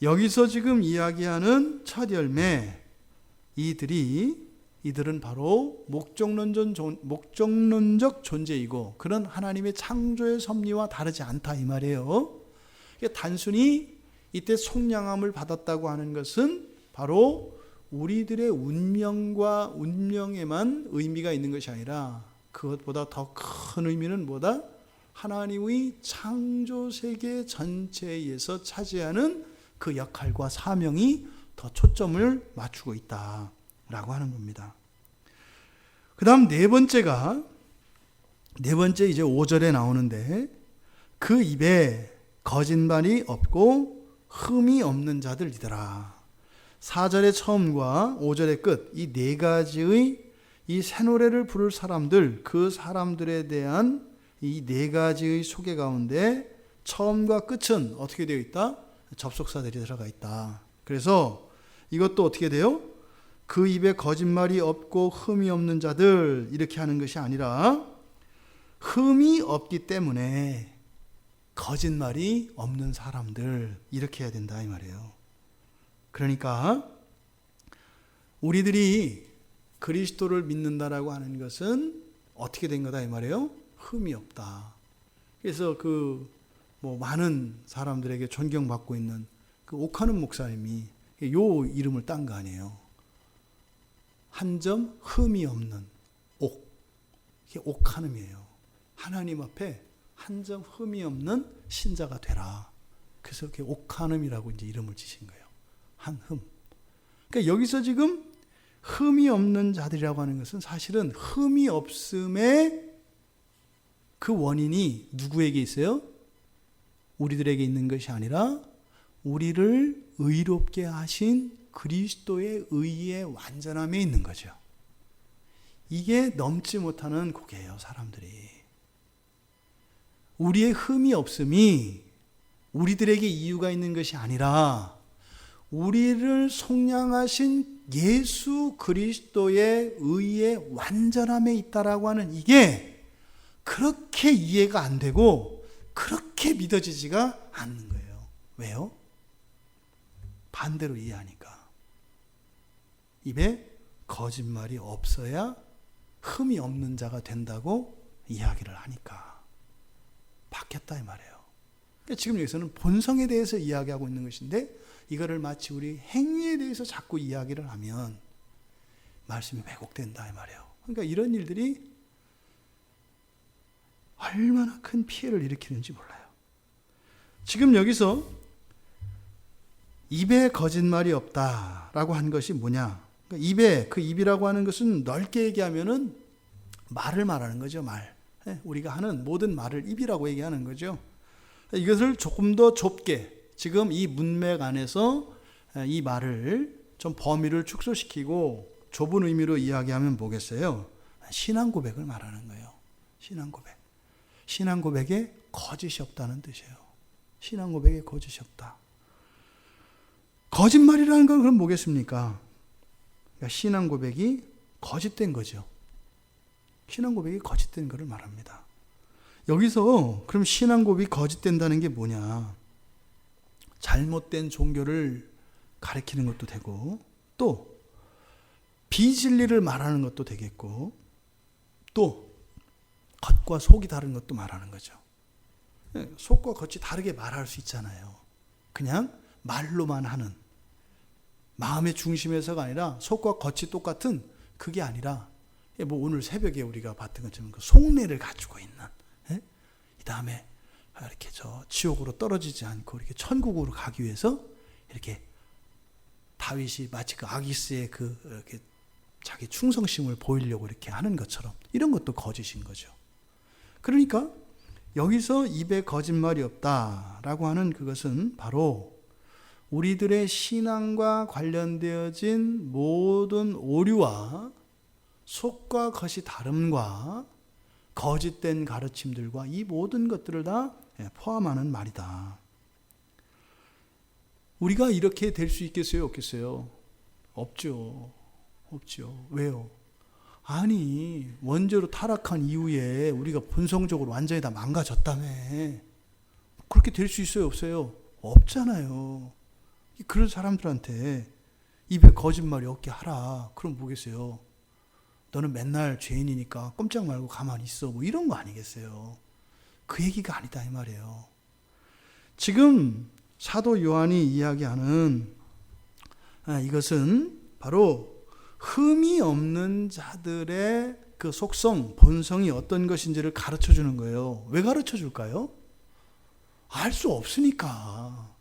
Speaker 1: 여기서 지금 이야기하는 첫 열매 이들은 바로 목적론적 존재이고 그런 하나님의 창조의 섭리와 다르지 않다 이 말이에요. 단순히 이때 속량함을 받았다고 하는 것은 바로 우리들의 운명에만 의미가 있는 것이 아니라 그것보다 더 큰 의미는 뭐다? 하나님의 창조 세계 전체에서 차지하는 그 역할과 사명이 더 초점을 맞추고 있다라고 하는 겁니다. 그 다음 네 번째 이제 5절에 나오는데 그 입에 거짓말이 없고 흠이 없는 자들이더라. 4절의 처음과 5절의 끝, 이 네 가지의 이 새 노래를 부를 사람들, 그 사람들에 대한 이 네 가지의 소개 가운데 처음과 끝은 어떻게 되어 있다? 접속사들이 들어가 있다. 그래서 이것도 어떻게 돼요? 그 입에 거짓말이 없고 흠이 없는 자들 이렇게 하는 것이 아니라 흠이 없기 때문에 거짓말이 없는 사람들 이렇게 해야 된다 이 말이에요. 그러니까 우리들이 그리스도를 믿는다라고 하는 것은 어떻게 된 거다 이 말이에요? 흠이 없다. 그래서 많은 사람들에게 존경받고 있는 그 옥하는 목사님이 요 이름을 딴 거 아니에요. 한 점 흠이 없는 옥. 이게 옥하는이에요. 하나님 앞에 한 점 흠이 없는 신자가 되라. 그래서 이렇게 옥하는이라고 이제 이름을 지신 거예요. 한 흠. 그러니까 여기서 지금 흠이 없는 자들이라고 하는 것은 사실은 흠이 없음의 그 원인이 누구에게 있어요? 우리들에게 있는 것이 아니라 우리를 의롭게 하신 그리스도의 의의 완전함에 있는 거죠. 이게 넘지 못하는 고개예요, 사람들이. 우리의 흠이 없음이 우리들에게 이유가 있는 것이 아니라 우리를 속량하신 예수 그리스도의 의의 완전함에 있다라고 하는 이게 그렇게 이해가 안 되고 그렇게 믿어지지가 않는 거예요. 왜요? 반대로 이해하니까. 입에 거짓말이 없어야 흠이 없는 자가 된다고 이야기를 하니까 바뀌었다 이 말이에요. 그러니까 지금 여기서는 본성에 대해서 이야기하고 있는 것인데 이거를 마치 우리 행위에 대해서 자꾸 이야기를 하면 말씀이 왜곡된다 이 말이에요. 그러니까 이런 일들이 얼마나 큰 피해를 일으키는지 몰라요. 지금 여기서 입에 거짓말이 없다라고 한 것이 뭐냐? 그러니까 입에 그 입이라고 하는 것은 넓게 얘기하면은 말을 말하는 거죠. 말. 우리가 하는 모든 말을 입이라고 얘기하는 거죠. 이것을 조금 더 좁게 지금 이 문맥 안에서 이 말을 좀 범위를 축소시키고 좁은 의미로 이야기하면 뭐겠어요? 신앙 고백을 말하는 거예요. 신앙 고백. 신앙 고백에 거짓이 없다는 뜻이에요. 신앙 고백에 거짓이 없다. 거짓말이라는 건 그럼 뭐겠습니까? 그러니까 신앙 고백이 거짓된 거죠. 신앙 고백이 거짓된 것을 말합니다. 여기서 그럼 신앙 고백이 거짓된다는 게 뭐냐? 잘못된 종교를 가리키는 것도 되고 또 비진리를 말하는 것도 되겠고 또 겉과 속이 다른 것도 말하는 거죠. 속과 겉이 다르게 말할 수 있잖아요. 그냥 말로만 하는 마음의 중심에서가 아니라 속과 겉이 똑같은 그게 아니라 뭐 오늘 새벽에 우리가 봤던 것처럼 그 속내를 가지고 있는, 이 다음에 이렇게 저 지옥으로 떨어지지 않고 이렇게 천국으로 가기 위해서 이렇게 다윗이 마치 그 아기스의 그 이렇게 자기 충성심을 보이려고 이렇게 하는 것처럼 이런 것도 거짓인 거죠. 그러니까 여기서 입에 거짓말이 없다라고 하는 그것은 바로 우리들의 신앙과 관련되어진 모든 오류와 속과 겉이 다름과 거짓된 가르침들과 이 모든 것들을 다 포함하는 말이다. 우리가 이렇게 될 수 있겠어요? 없겠어요? 없죠. 왜요? 아니, 원죄로 타락한 이후에 우리가 본성적으로 완전히 다 망가졌다며. 그렇게 될 수 있어요? 없어요? 없잖아요. 그런 사람들한테 입에 거짓말이 없게 하라. 그럼 뭐겠어요? 너는 맨날 죄인이니까 꼼짝 말고 가만히 있어. 뭐 이런 거 아니겠어요? 그 얘기가 아니다 이 말이에요. 지금 사도 요한이 이야기하는 이것은 바로 흠이 없는 자들의 그 속성, 본성이 어떤 것인지를 가르쳐 주는 거예요. 왜 가르쳐 줄까요? 알 수 없으니까.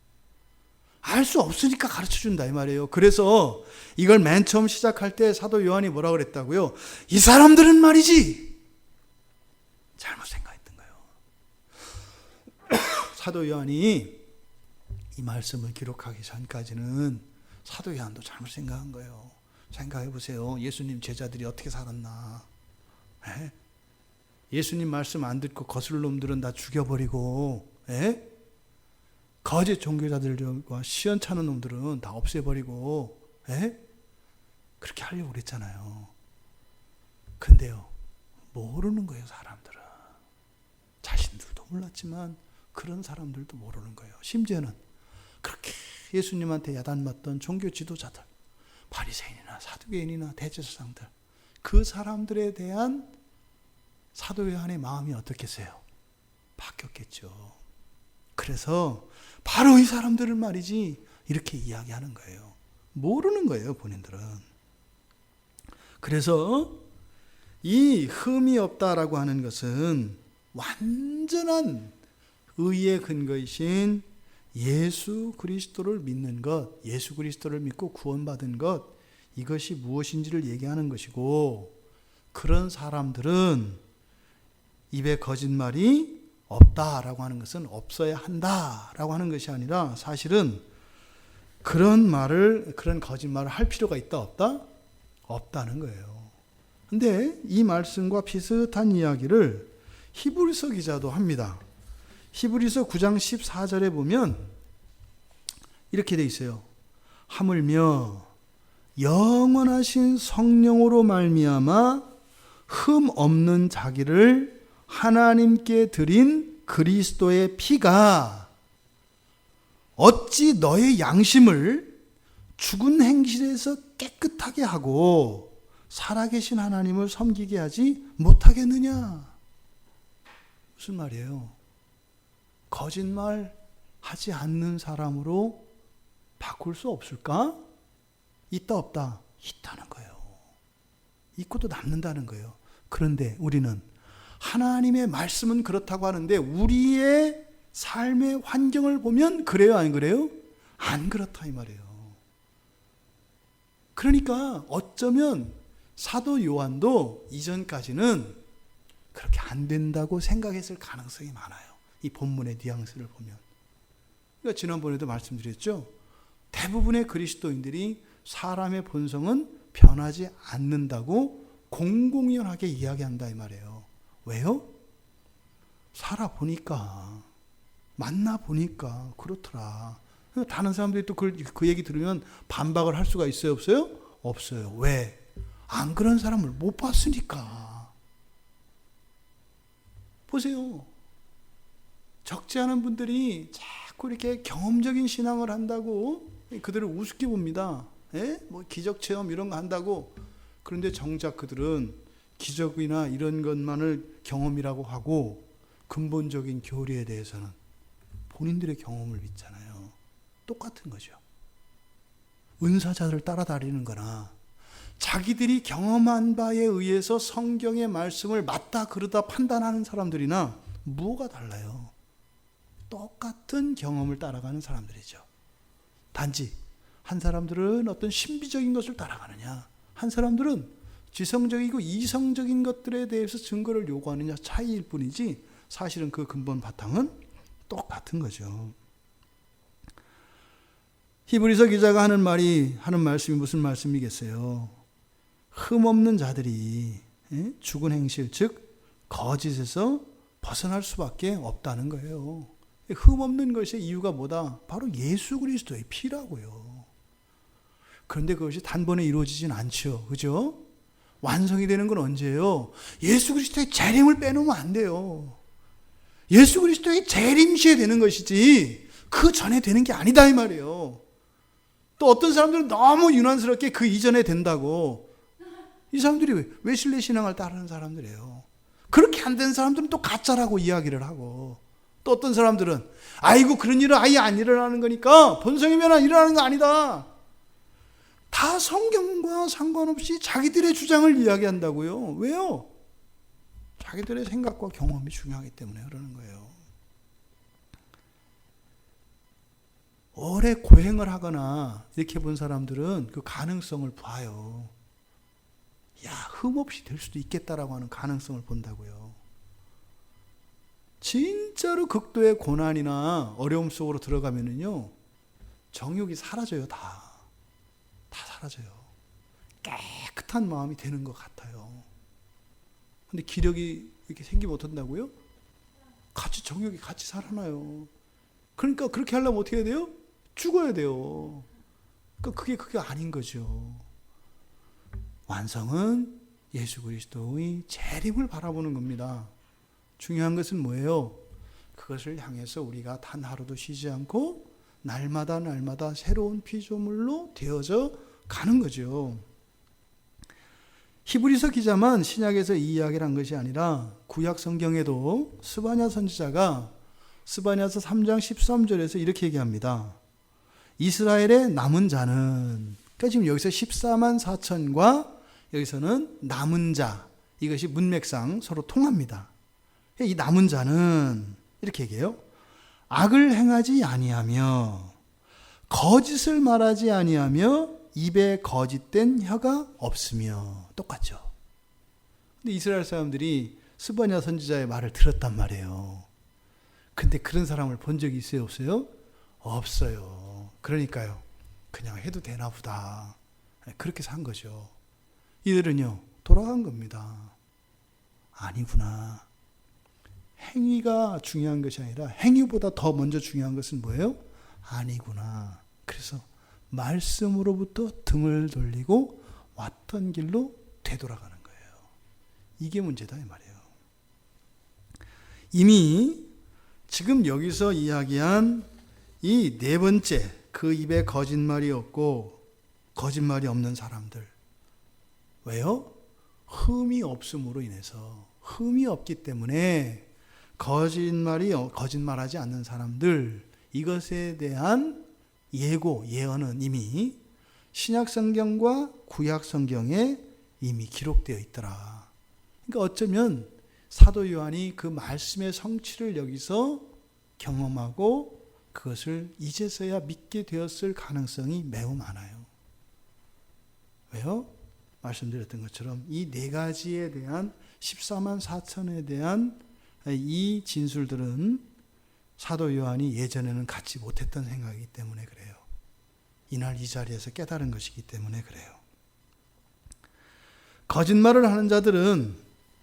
Speaker 1: 알 수 없으니까 가르쳐 준다 이 말이에요. 그래서 이걸 맨 처음 시작할 때 사도 요한이 뭐라고 그랬다고요? 이 사람들은 말이지. 잘못 생각했던 거예요. 사도 요한이 이 말씀을 기록하기 전까지는 사도 요한도 잘못 생각한 거예요. 생각해 보세요. 예수님 제자들이 어떻게 살았나. 예수님 말씀 안 듣고 거슬 놈들은 다 죽여버리고, 거짓 종교자들과 시원찮은 놈들은 다 없애버리고, 그렇게 하려고 그랬잖아요. 근데요, 모르는 거예요, 사람들은. 자신들도 몰랐지만 그런 사람들도 모르는 거예요. 심지어는 그렇게 예수님한테 야단맞던 종교 지도자들, 바리새인이나 사두개인이나 대제사장들, 그 사람들에 대한 사도 요한의 마음이 어떻겠어요? 바뀌었겠죠. 그래서 바로 이 사람들은 말이지 이렇게 이야기하는 거예요. 모르는 거예요, 본인들은. 그래서 이 흠이 없다라고 하는 것은 완전한 의의 근거이신 예수 그리스도를 믿는 것, 예수 그리스도를 믿고 구원받은 것, 이것이 무엇인지를 얘기하는 것이고, 그런 사람들은 입에 거짓말이 없다라고 하는 것은 없어야 한다라고 하는 것이 아니라 사실은 그런 거짓말을 할 필요가 있다 없다? 없다는 거예요. 근데 이 말씀과 비슷한 이야기를 히브리서 기자도 합니다. 히브리서 9장 14절에 보면 이렇게 돼 있어요. 하물며 영원하신 성령으로 말미암아 흠 없는 자기를 하나님께 드린 그리스도의 피가 어찌 너의 양심을 죽은 행실에서 깨끗하게 하고 살아계신 하나님을 섬기게 하지 못하겠느냐? 무슨 말이에요? 거짓말 하지 않는 사람으로 바꿀 수 없을까? 있다 없다? 있다는 거예요. 있고도 남는다는 거예요. 그런데 우리는 하나님의 말씀은 그렇다고 하는데 우리의 삶의 환경을 보면 그래요, 안 그래요? 안 그렇다 이 말이에요. 그러니까 어쩌면 사도 요한도 이전까지는 그렇게 안 된다고 생각했을 가능성이 많아요. 이 본문의 뉘앙스를 보면. 그러니까 지난번에도 말씀드렸죠. 대부분의 그리스도인들이 사람의 본성은 변하지 않는다고 공공연하게 이야기한다 이 말이에요. 왜요? 살아보니까, 만나보니까 그렇더라. 다른 사람들이 또 그 얘기 들으면 반박을 할 수가 있어요? 없어요? 없어요. 왜? 안 그런 사람을 못 봤으니까. 보세요. 적지 않은 분들이 자꾸 이렇게 경험적인 신앙을 한다고 그들을 우습게 봅니다. 뭐 기적 체험 이런 거 한다고. 그런데 정작 그들은 기적이나 이런 것만을 경험이라고 하고 근본적인 교리에 대해서는 본인들의 경험을 믿잖아요. 똑같은 거죠. 은사자를 따라다니는 거나 자기들이 경험한 바에 의해서 성경의 말씀을 맞다 그르다 판단하는 사람들이나 뭐가 달라요? 똑같은 경험을 따라가는 사람들이죠. 단지 한 사람들은 어떤 신비적인 것을 따라가느냐, 한 사람들은 지성적이고 이성적인 것들에 대해서 증거를 요구하느냐 차이일 뿐이지 사실은 그 근본 바탕은 똑같은 거죠. 히브리서 기자가 하는 말씀이 무슨 말씀이겠어요? 흠없는 자들이 죽은 행실, 즉 거짓에서 벗어날 수밖에 없다는 거예요. 흠없는 것의 이유가 뭐다? 바로 예수 그리스도의 피라고요. 그런데 그것이 단번에 이루어지진 않죠. 그죠? 완성이 되는 건 언제예요? 예수 그리스도의 재림을 빼놓으면 안 돼요. 예수 그리스도의 재림 시에 되는 것이지 그 전에 되는 게 아니다 이 말이에요. 또 어떤 사람들은 너무 유난스럽게 그 이전에 된다고. 이 사람들이 웨슬리 신앙을 따르는 사람들이에요. 그렇게 안 된 사람들은 또 가짜라고 이야기를 하고, 또 어떤 사람들은 아이고 그런 일은 아예 안 일어나는 거니까 본성이면 일어나는 거 아니다. 다 성경과 상관없이 자기들의 주장을 이야기한다고요. 왜요? 자기들의 생각과 경험이 중요하기 때문에 그러는 거예요. 오래 고행을 하거나 이렇게 본 사람들은 그 가능성을 봐요. 야, 흠없이 될 수도 있겠다라고 하는 가능성을 본다고요. 진짜로 극도의 고난이나 어려움 속으로 들어가면은요, 정욕이 사라져요, 다 사라져요. 깨끗한 마음이 되는 것 같아요. 근데 기력이 이렇게 생기면 어떤다고요? 정욕이 같이 살아나요. 그러니까 그렇게 하려면 어떻게 해야 돼요? 죽어야 돼요. 그게 아닌 거죠. 완성은 예수 그리스도의 재림을 바라보는 겁니다. 중요한 것은 뭐예요? 그것을 향해서 우리가 단 하루도 쉬지 않고 날마다 새로운 피조물로 되어져 가는 거죠. 히브리서 기자만 신약에서 이 이야기를 한 것이 아니라 구약 성경에도 스바냐 선지자가 스바냐서 3장 13절에서 이렇게 얘기합니다. 이스라엘의 남은 자는, 그러니까 지금 여기서 14만 4천과 여기서는 남은 자, 이것이 문맥상 서로 통합니다. 이 남은 자는 이렇게 얘기해요. 악을 행하지 아니하며 거짓을 말하지 아니하며 입에 거짓된 혀가 없으며. 똑같죠. 근데 이스라엘 사람들이 스바냐 선지자의 말을 들었단 말이에요. 근데 그런 사람을 본 적이 있어요, 없어요? 없어요. 그러니까요, 그냥 해도 되나 보다, 그렇게 산 거죠. 이들은요, 돌아간 겁니다. 아니구나. 행위가 중요한 것이 아니라 행위보다 더 먼저 중요한 것은 뭐예요? 아니구나. 그래서 말씀으로부터 등을 돌리고 왔던 길로 되돌아가는 거예요. 이게 문제다 이 말이에요. 이미 지금 여기서 이야기한 이 네 번째, 그 입에 거짓말이 없고 거짓말이 없는 사람들. 왜요? 흠이 없음으로 인해서, 흠이 없기 때문에 거짓말하지 않는 사람들, 이것에 대한 예언은 이미 신약 성경과 구약 성경에 이미 기록되어 있더라. 그러니까 어쩌면 사도 요한이 그 말씀의 성취를 여기서 경험하고 그것을 이제서야 믿게 되었을 가능성이 매우 많아요. 왜요? 말씀드렸던 것처럼 이 네 가지에 대한 14만 4천에 대한 이 진술들은 사도 요한이 예전에는 갖지 못했던 생각이기 때문에 그래요. 이날 이 자리에서 깨달은 것이기 때문에 그래요. 거짓말을 하는 자들은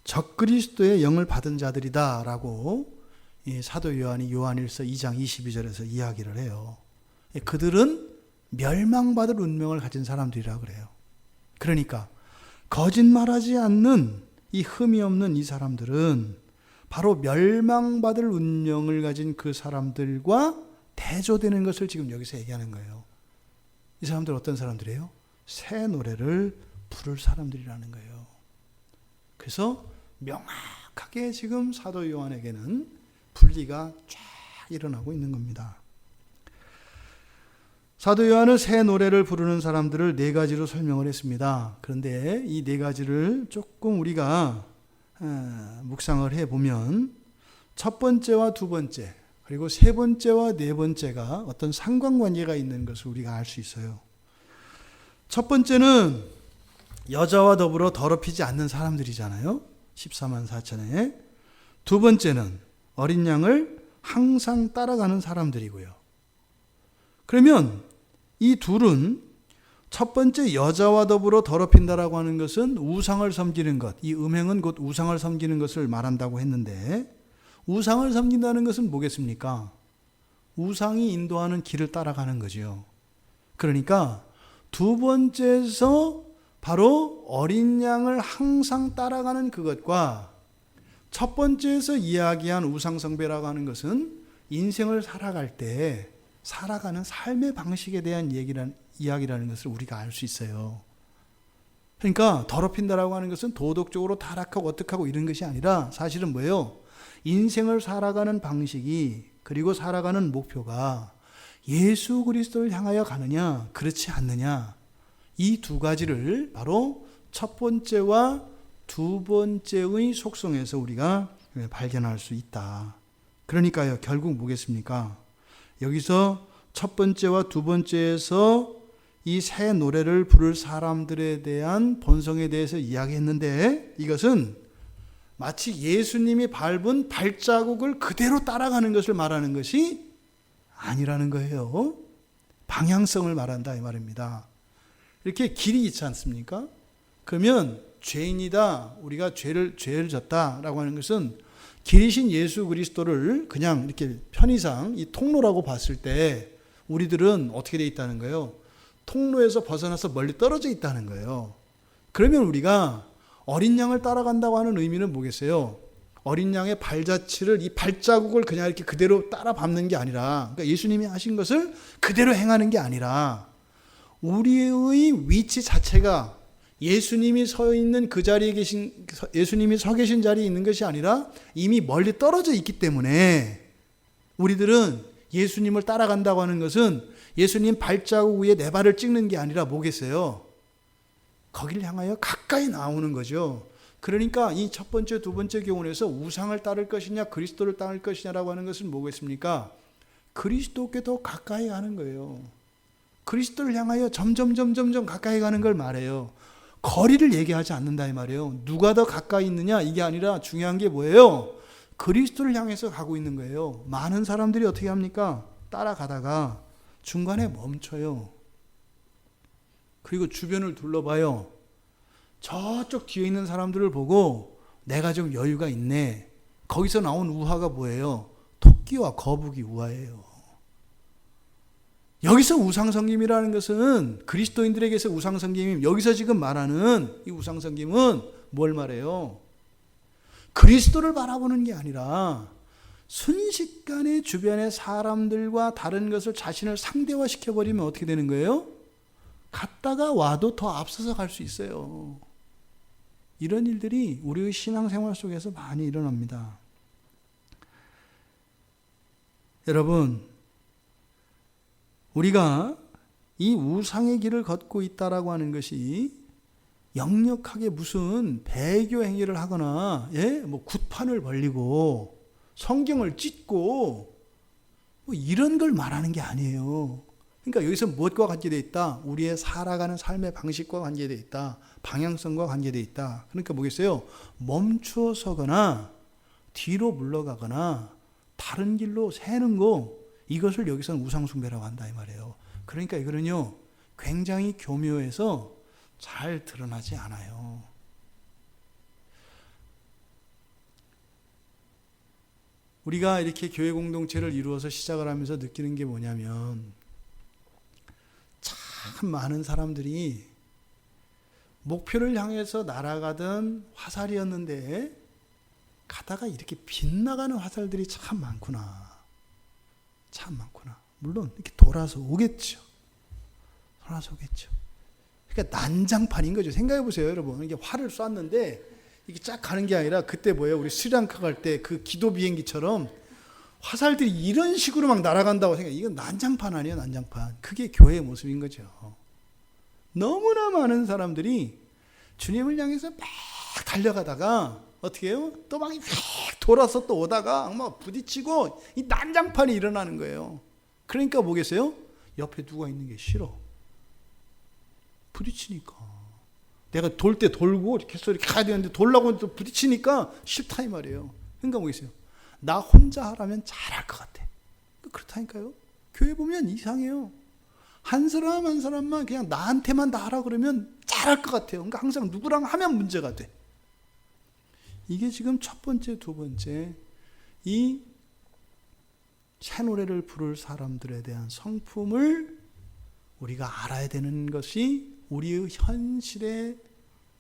Speaker 1: 적그리스도의 영을 받은 자들이다 라고 사도 요한이 요한일서 2장 22절에서 이야기를 해요. 그들은 멸망받을 운명을 가진 사람들이라 그래요. 그러니까 거짓말하지 않는 이 흠이 없는 이 사람들은 바로 멸망받을 운명을 가진 그 사람들과 대조되는 것을 지금 여기서 얘기하는 거예요. 이 사람들 어떤 사람들이에요? 새 노래를 부를 사람들이라는 거예요. 그래서 명확하게 지금 사도 요한에게는 분리가 쫙 일어나고 있는 겁니다. 사도 요한은 새 노래를 부르는 사람들을 네 가지로 설명을 했습니다. 그런데 이 네 가지를 조금 우리가 묵상을 해보면 첫 번째와 두 번째 그리고 세 번째와 네 번째가 어떤 상관관계가 있는 것을 우리가 알 수 있어요. 첫 번째는 여자와 더불어 더럽히지 않는 사람들이잖아요. 14만 4천에. 두 번째는 어린 양을 항상 따라가는 사람들이고요. 그러면 이 둘은 첫 번째 여자와 더불어 더럽힌다라고 하는 것은 우상을 섬기는 것, 이 음행은 곧 우상을 섬기는 것을 말한다고 했는데 우상을 섬긴다는 것은 뭐겠습니까? 우상이 인도하는 길을 따라가는 거죠. 그러니까 두 번째에서 바로 어린 양을 항상 따라가는 그것과 것 번째에서 이야기한 우상숭배라고 하는 것은 인생을 살아갈 때 살아가는 삶의 방식에 대한 이야기라는 것을 우리가 알 수 있어요. 그러니까 더럽힌다라고 하는 것은 도덕적으로 타락하고 어떡하고 이런 것이 아니라 사실은 뭐예요? 인생을 살아가는 방식이 그리고 살아가는 목표가 예수 그리스도를 향하여 가느냐 그렇지 않느냐 이 두 가지를 바로 첫 번째와 두 번째의 속성에서 우리가 발견할 수 있다. 그러니까요, 결국 뭐겠습니까? 여기서 첫 번째와 두 번째에서 이 새 노래를 부를 사람들에 대한 본성에 대해서 이야기했는데 이것은 마치 예수님이 밟은 발자국을 그대로 따라가는 것을 말하는 것이 아니라는 거예요. 방향성을 말한다 이 말입니다. 이렇게 길이 있지 않습니까? 그러면 죄인이다, 우리가 죄를 졌다라고 하는 것은 길이신 예수 그리스도를 그냥 이렇게 편의상 이 통로라고 봤을 때 우리들은 어떻게 돼 있다는 거예요? 통로에서 벗어나서 멀리 떨어져 있다는 거예요. 그러면 우리가 어린 양을 따라간다고 하는 의미는 뭐겠어요? 어린 양의 발자취를 이 발자국을 그냥 이렇게 그대로 따라 밟는 게 아니라, 그러니까 예수님이 하신 것을 그대로 행하는 게 아니라 우리의 위치 자체가 예수님이 서 있는 그 자리에 계신, 예수님이 서 계신 자리에 있는 것이 아니라 이미 멀리 떨어져 있기 때문에 우리들은 예수님을 따라간다고 하는 것은 예수님 발자국 위에 내 발을 찍는 게 아니라 뭐겠어요? 거기를 향하여 가까이 나오는 거죠. 그러니까 이 첫 번째, 두 번째 교훈에서 우상을 따를 것이냐 그리스도를 따를 것이냐라고 하는 것은 뭐겠습니까? 그리스도께 더 가까이 가는 거예요. 그리스도를 향하여 점점 가까이 가는 걸 말해요. 거리를 얘기하지 않는다 이 말이에요. 누가 더 가까이 있느냐 이게 아니라 중요한 게 뭐예요? 그리스도를 향해서 가고 있는 거예요. 많은 사람들이 어떻게 합니까? 따라가다가 중간에 멈춰요. 그리고 주변을 둘러봐요. 저쪽 뒤에 있는 사람들을 보고 내가 좀 여유가 있네. 거기서 나온 우화가 뭐예요? 토끼와 거북이 우화예요. 여기서 우상섬김이라는 것은 그리스도인들에게서 우상섬김이 여기서 지금 말하는 이 우상섬김은 뭘 말해요? 그리스도를 바라보는 게 아니라 순식간에 주변의 사람들과 다른 것을 자신을 상대화시켜버리면 어떻게 되는 거예요? 갔다가 와도 더 앞서서 갈 수 있어요. 이런 일들이 우리의 신앙생활 속에서 많이 일어납니다. 여러분, 우리가 이 우상의 길을 걷고 있다라고 하는 것이 역력하게 무슨 배교 행위를 하거나 뭐 굿판을 벌리고 성경을 찢고 뭐 이런 걸 말하는 게 아니에요. 그러니까 여기서 무엇과 관계되어 있다? 우리의 살아가는 삶의 방식과 관계되어 있다. 방향성과 관계되어 있다. 그러니까 뭐겠어요? 멈추어 서거나 뒤로 물러가거나 다른 길로 새는 거, 이것을 여기서는 우상숭배라고 한다 이 말이에요. 그러니까 이거는요 굉장히 교묘해서 잘 드러나지 않아요. 우리가 이렇게 교회 공동체를 이루어서 시작을 하면서 느끼는 게 뭐냐면 참 많은 사람들이 목표를 향해서 날아가던 화살이었는데 가다가 이렇게 빗나가는 화살들이 참 많구나. 참 많구나. 물론 이렇게 돌아서 오겠죠. 돌아서 오겠죠. 그러니까 난장판인 거죠. 생각해 보세요, 여러분. 이게 활을 쐈는데 이게 쫙 가는 게 아니라 그때 뭐예요? 우리 스리랑카 갈 때 그 기도 비행기처럼 화살들이 이런 식으로 막 날아간다고 생각해. 이건 난장판 아니에요, 난장판. 그게 교회의 모습인 거죠. 너무나 많은 사람들이 주님을 향해서 막 달려가다가 어떻게 해요? 또 막 돌아서 또 오다가 막 부딪히고 이 난장판이 일어나는 거예요. 그러니까 뭐겠어요? 옆에 누가 있는 게 싫어. 부딪히니까. 내가 돌 때 돌고 계속 이렇게 가야 되는데 돌라고 또 부딪히니까 싫다 이 말이에요. 그러니까 뭐겠어요? 나 혼자 하라면 잘할 것 같아. 그렇다니까요. 교회 보면 이상해요. 한 사람 한 사람만 그냥 나한테만 다 하라 그러면 잘할 것 같아요. 그러니까 항상 누구랑 하면 문제가 돼. 이게 지금 첫 번째, 두 번째 이 새 노래를 부를 사람들에 대한 성품을 우리가 알아야 되는 것이 우리의 현실의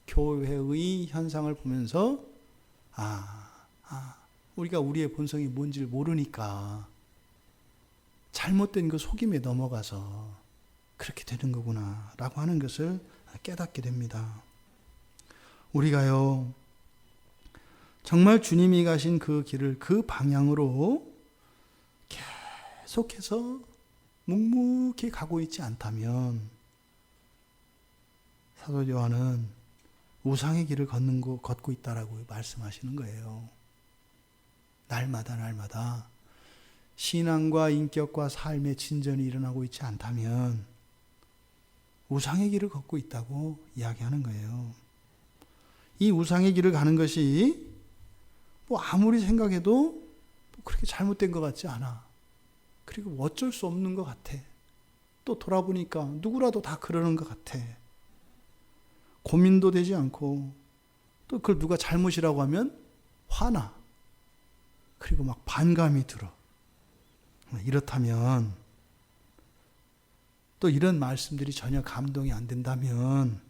Speaker 1: 교회의 현상을 보면서 우리가 우리의 본성이 뭔지를 모르니까 잘못된 그 속임에 넘어가서 그렇게 되는 거구나 라고 하는 것을 깨닫게 됩니다. 우리가요 정말 주님이 가신 그 길을 그 방향으로 계속해서 묵묵히 가고 있지 않다면 사도 요한은 우상의 길을 걷고 있다라고 말씀하시는 거예요. 날마다 신앙과 인격과 삶의 진전이 일어나고 있지 않다면 우상의 길을 걷고 있다고 이야기하는 거예요. 이 우상의 길을 가는 것이 뭐 아무리 생각해도 그렇게 잘못된 것 같지 않아. 그리고 어쩔 수 없는 것 같아. 또 돌아보니까 누구라도 다 그러는 것 같아. 고민도 되지 않고 또 그걸 누가 잘못이라고 하면 화나. 그리고 막 반감이 들어. 이렇다면 또 이런 말씀들이 전혀 감동이 안 된다면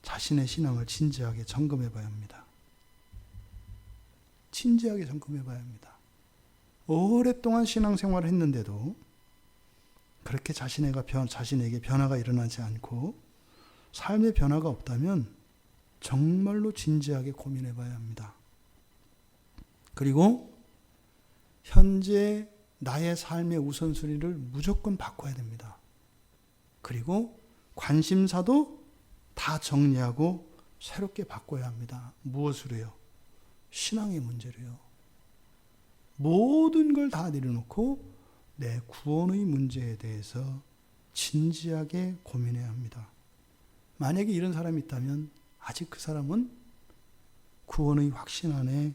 Speaker 1: 자신의 신앙을 진지하게 점검해 봐야 합니다. 진지하게 점검해 봐야 합니다. 오랫동안 신앙생활을 했는데도 그렇게 자신에게 변화가 일어나지 않고 삶의 변화가 없다면 정말로 진지하게 고민해 봐야 합니다. 그리고 현재 나의 삶의 우선순위를 무조건 바꿔야 됩니다. 그리고 관심사도 다 정리하고 새롭게 바꿔야 합니다. 무엇으로요? 신앙의 문제로요. 모든 걸 다 내려놓고 내 구원의 문제에 대해서 진지하게 고민해야 합니다. 만약에 이런 사람이 있다면 아직 그 사람은 구원의 확신 안에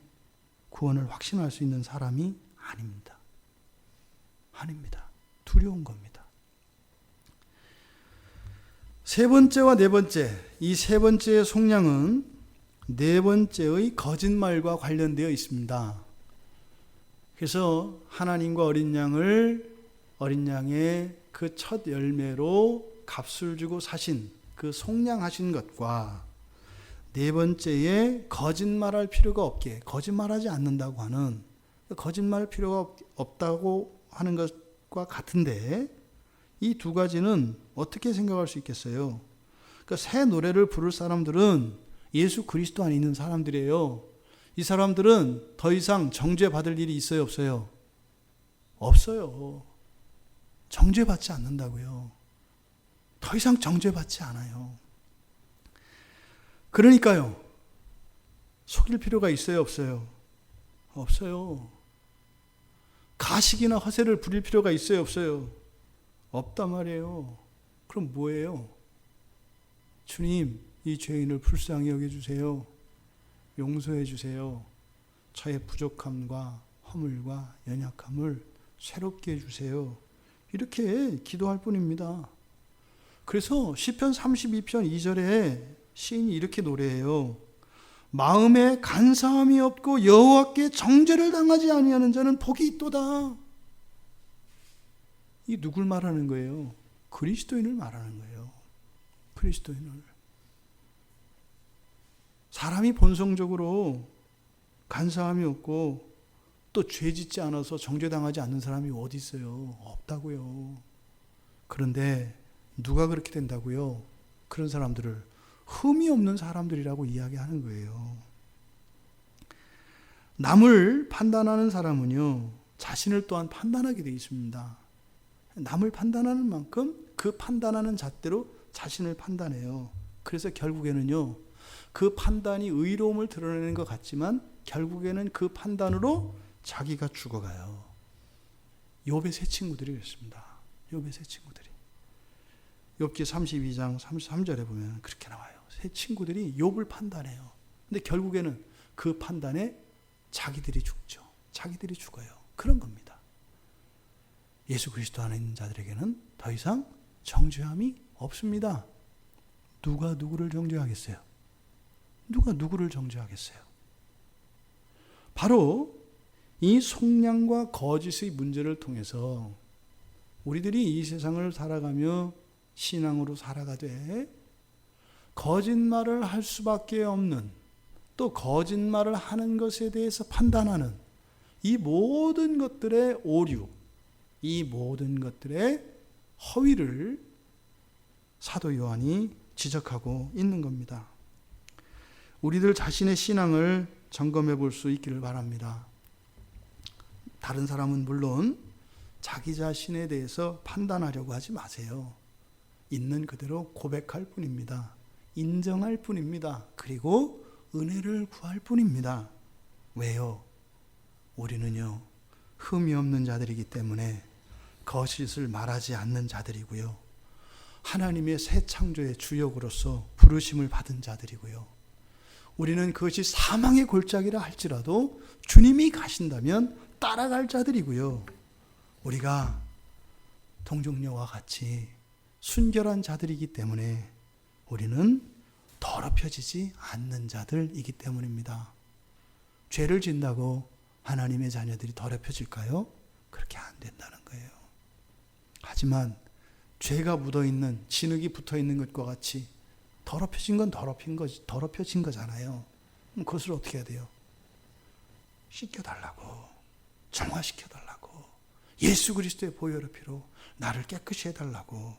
Speaker 1: 구원을 확신할 수 있는 사람이 아닙니다. 아닙니다. 두려운 겁니다. 세 번째와 네 번째, 이 세 번째의 속량은 네 번째의 거짓말과 관련되어 있습니다. 그래서 하나님과 어린 양의 그 첫 열매로 값을 주고 사신 그 속량하신 것과 네 번째에 거짓말할 필요가 없게 거짓말하지 않는다고 하는 거짓말 필요가 없다고 하는 것과 같은데 이 두 가지는 어떻게 생각할 수 있겠어요? 그러니까 새 노래를 부를 사람들은 예수 그리스도 안에 있는 사람들이에요. 이 사람들은 더 이상 정죄받을 일이 있어요, 없어요? 없어요. 정죄받지 않는다고요. 더 이상 정죄받지 않아요. 그러니까요. 속일 필요가 있어요, 없어요? 없어요. 가식이나 허세를 부릴 필요가 있어요, 없어요? 없단 말이에요. 그럼 뭐예요? 주님, 이 죄인을 불쌍히 여겨주세요. 용서해 주세요. 저의 부족함과 허물과 연약함을 새롭게 해주세요. 이렇게 기도할 뿐입니다. 그래서 시편 32편 2절에 시인이 이렇게 노래해요. 마음에 간사함이 없고 여호와께 정죄를 당하지 아니하는 자는 복이 있도다. 이 누굴 말하는 거예요? 그리스도인을 말하는 거예요. 그리스도인을. 사람이 본성적으로 간사함이 없고 또 죄짓지 않아서 정죄당하지 않는 사람이 어디 있어요? 없다고요. 그런데 누가 그렇게 된다고요? 그런 사람들을 흠이 없는 사람들이라고 이야기하는 거예요. 남을 판단하는 사람은요, 자신을 또한 판단하게 되어 있습니다. 남을 판단하는 만큼 그 판단하는 잣대로 자신을 판단해요. 그래서 결국에는요, 그 판단이 의로움을 드러내는 것 같지만 결국에는 그 판단으로 자기가 죽어가요. 욥의 세 친구들이 그랬습니다. 욥의 세 친구들이. 욥기 32장 33절에 보면 그렇게 나와요. 세 친구들이 욥을 판단해요. 근데 결국에는 그 판단에 자기들이 죽죠. 자기들이 죽어요. 그런 겁니다. 예수 그리스도 안에 있는 자들에게는 더 이상 정죄함이 없습니다. 누가 누구를 정죄하겠어요? 누가 누구를 정죄하겠어요? 바로 이 속량과 거짓의 문제를 통해서 우리들이 이 세상을 살아가며 신앙으로 살아가되 거짓말을 할 수밖에 없는, 또 거짓말을 하는 것에 대해서 판단하는 이 모든 것들의 오류, 이 모든 것들의 허위를 사도 요한이 지적하고 있는 겁니다. 우리들 자신의 신앙을 점검해 볼 수 있기를 바랍니다. 다른 사람은 물론 자기 자신에 대해서 판단하려고 하지 마세요. 있는 그대로 고백할 뿐입니다. 인정할 뿐입니다. 그리고 은혜를 구할 뿐입니다. 왜요? 우리는요, 흠이 없는 자들이기 때문에 거짓을 말하지 않는 자들이고요. 하나님의 새 창조의 주역으로서 부르심을 받은 자들이고요. 우리는 그것이 사망의 골짜기라 할지라도 주님이 가신다면 따라갈 자들이고요. 우리가 동정녀와 같이 순결한 자들이기 때문에 우리는 더럽혀지지 않는 자들이기 때문입니다. 죄를 짓는다고 하나님의 자녀들이 더럽혀질까요? 그렇게 안 된다는 거예요. 하지만 죄가 묻어있는, 진흙이 붙어있는 것과 같이 더럽혀진 건 더럽혀진 거잖아요. 그럼 그것을 어떻게 해야 돼요? 씻겨달라고, 정화시켜달라고, 예수 그리스도의 보혈의 피로 나를 깨끗이 해달라고,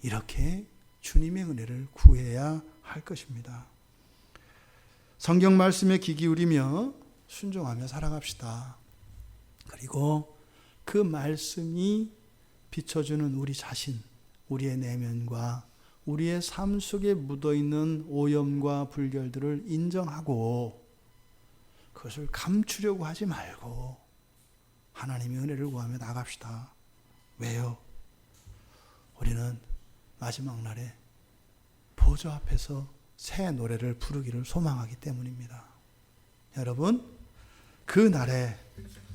Speaker 1: 이렇게 주님의 은혜를 구해야 할 것입니다. 성경 말씀에 귀 기울이며 순종하며 살아갑시다. 그리고 그 말씀이 비춰주는 우리 자신, 우리의 내면과 우리의 삶 속에 묻어있는 오염과 불결들을 인정하고 그것을 감추려고 하지 말고 하나님의 은혜를 구하며 나갑시다. 왜요? 우리는 마지막 날에 보좌 앞에서 새 노래를 부르기를 소망하기 때문입니다. 여러분, 그 날에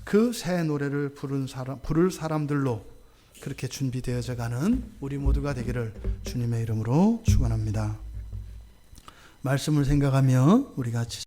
Speaker 1: 그 새 노래를 부를 사람들로 그렇게 준비되어져 가는 우리 모두가 되기를 주님의 이름으로 축원합니다. 말씀을 생각하며 우리 같이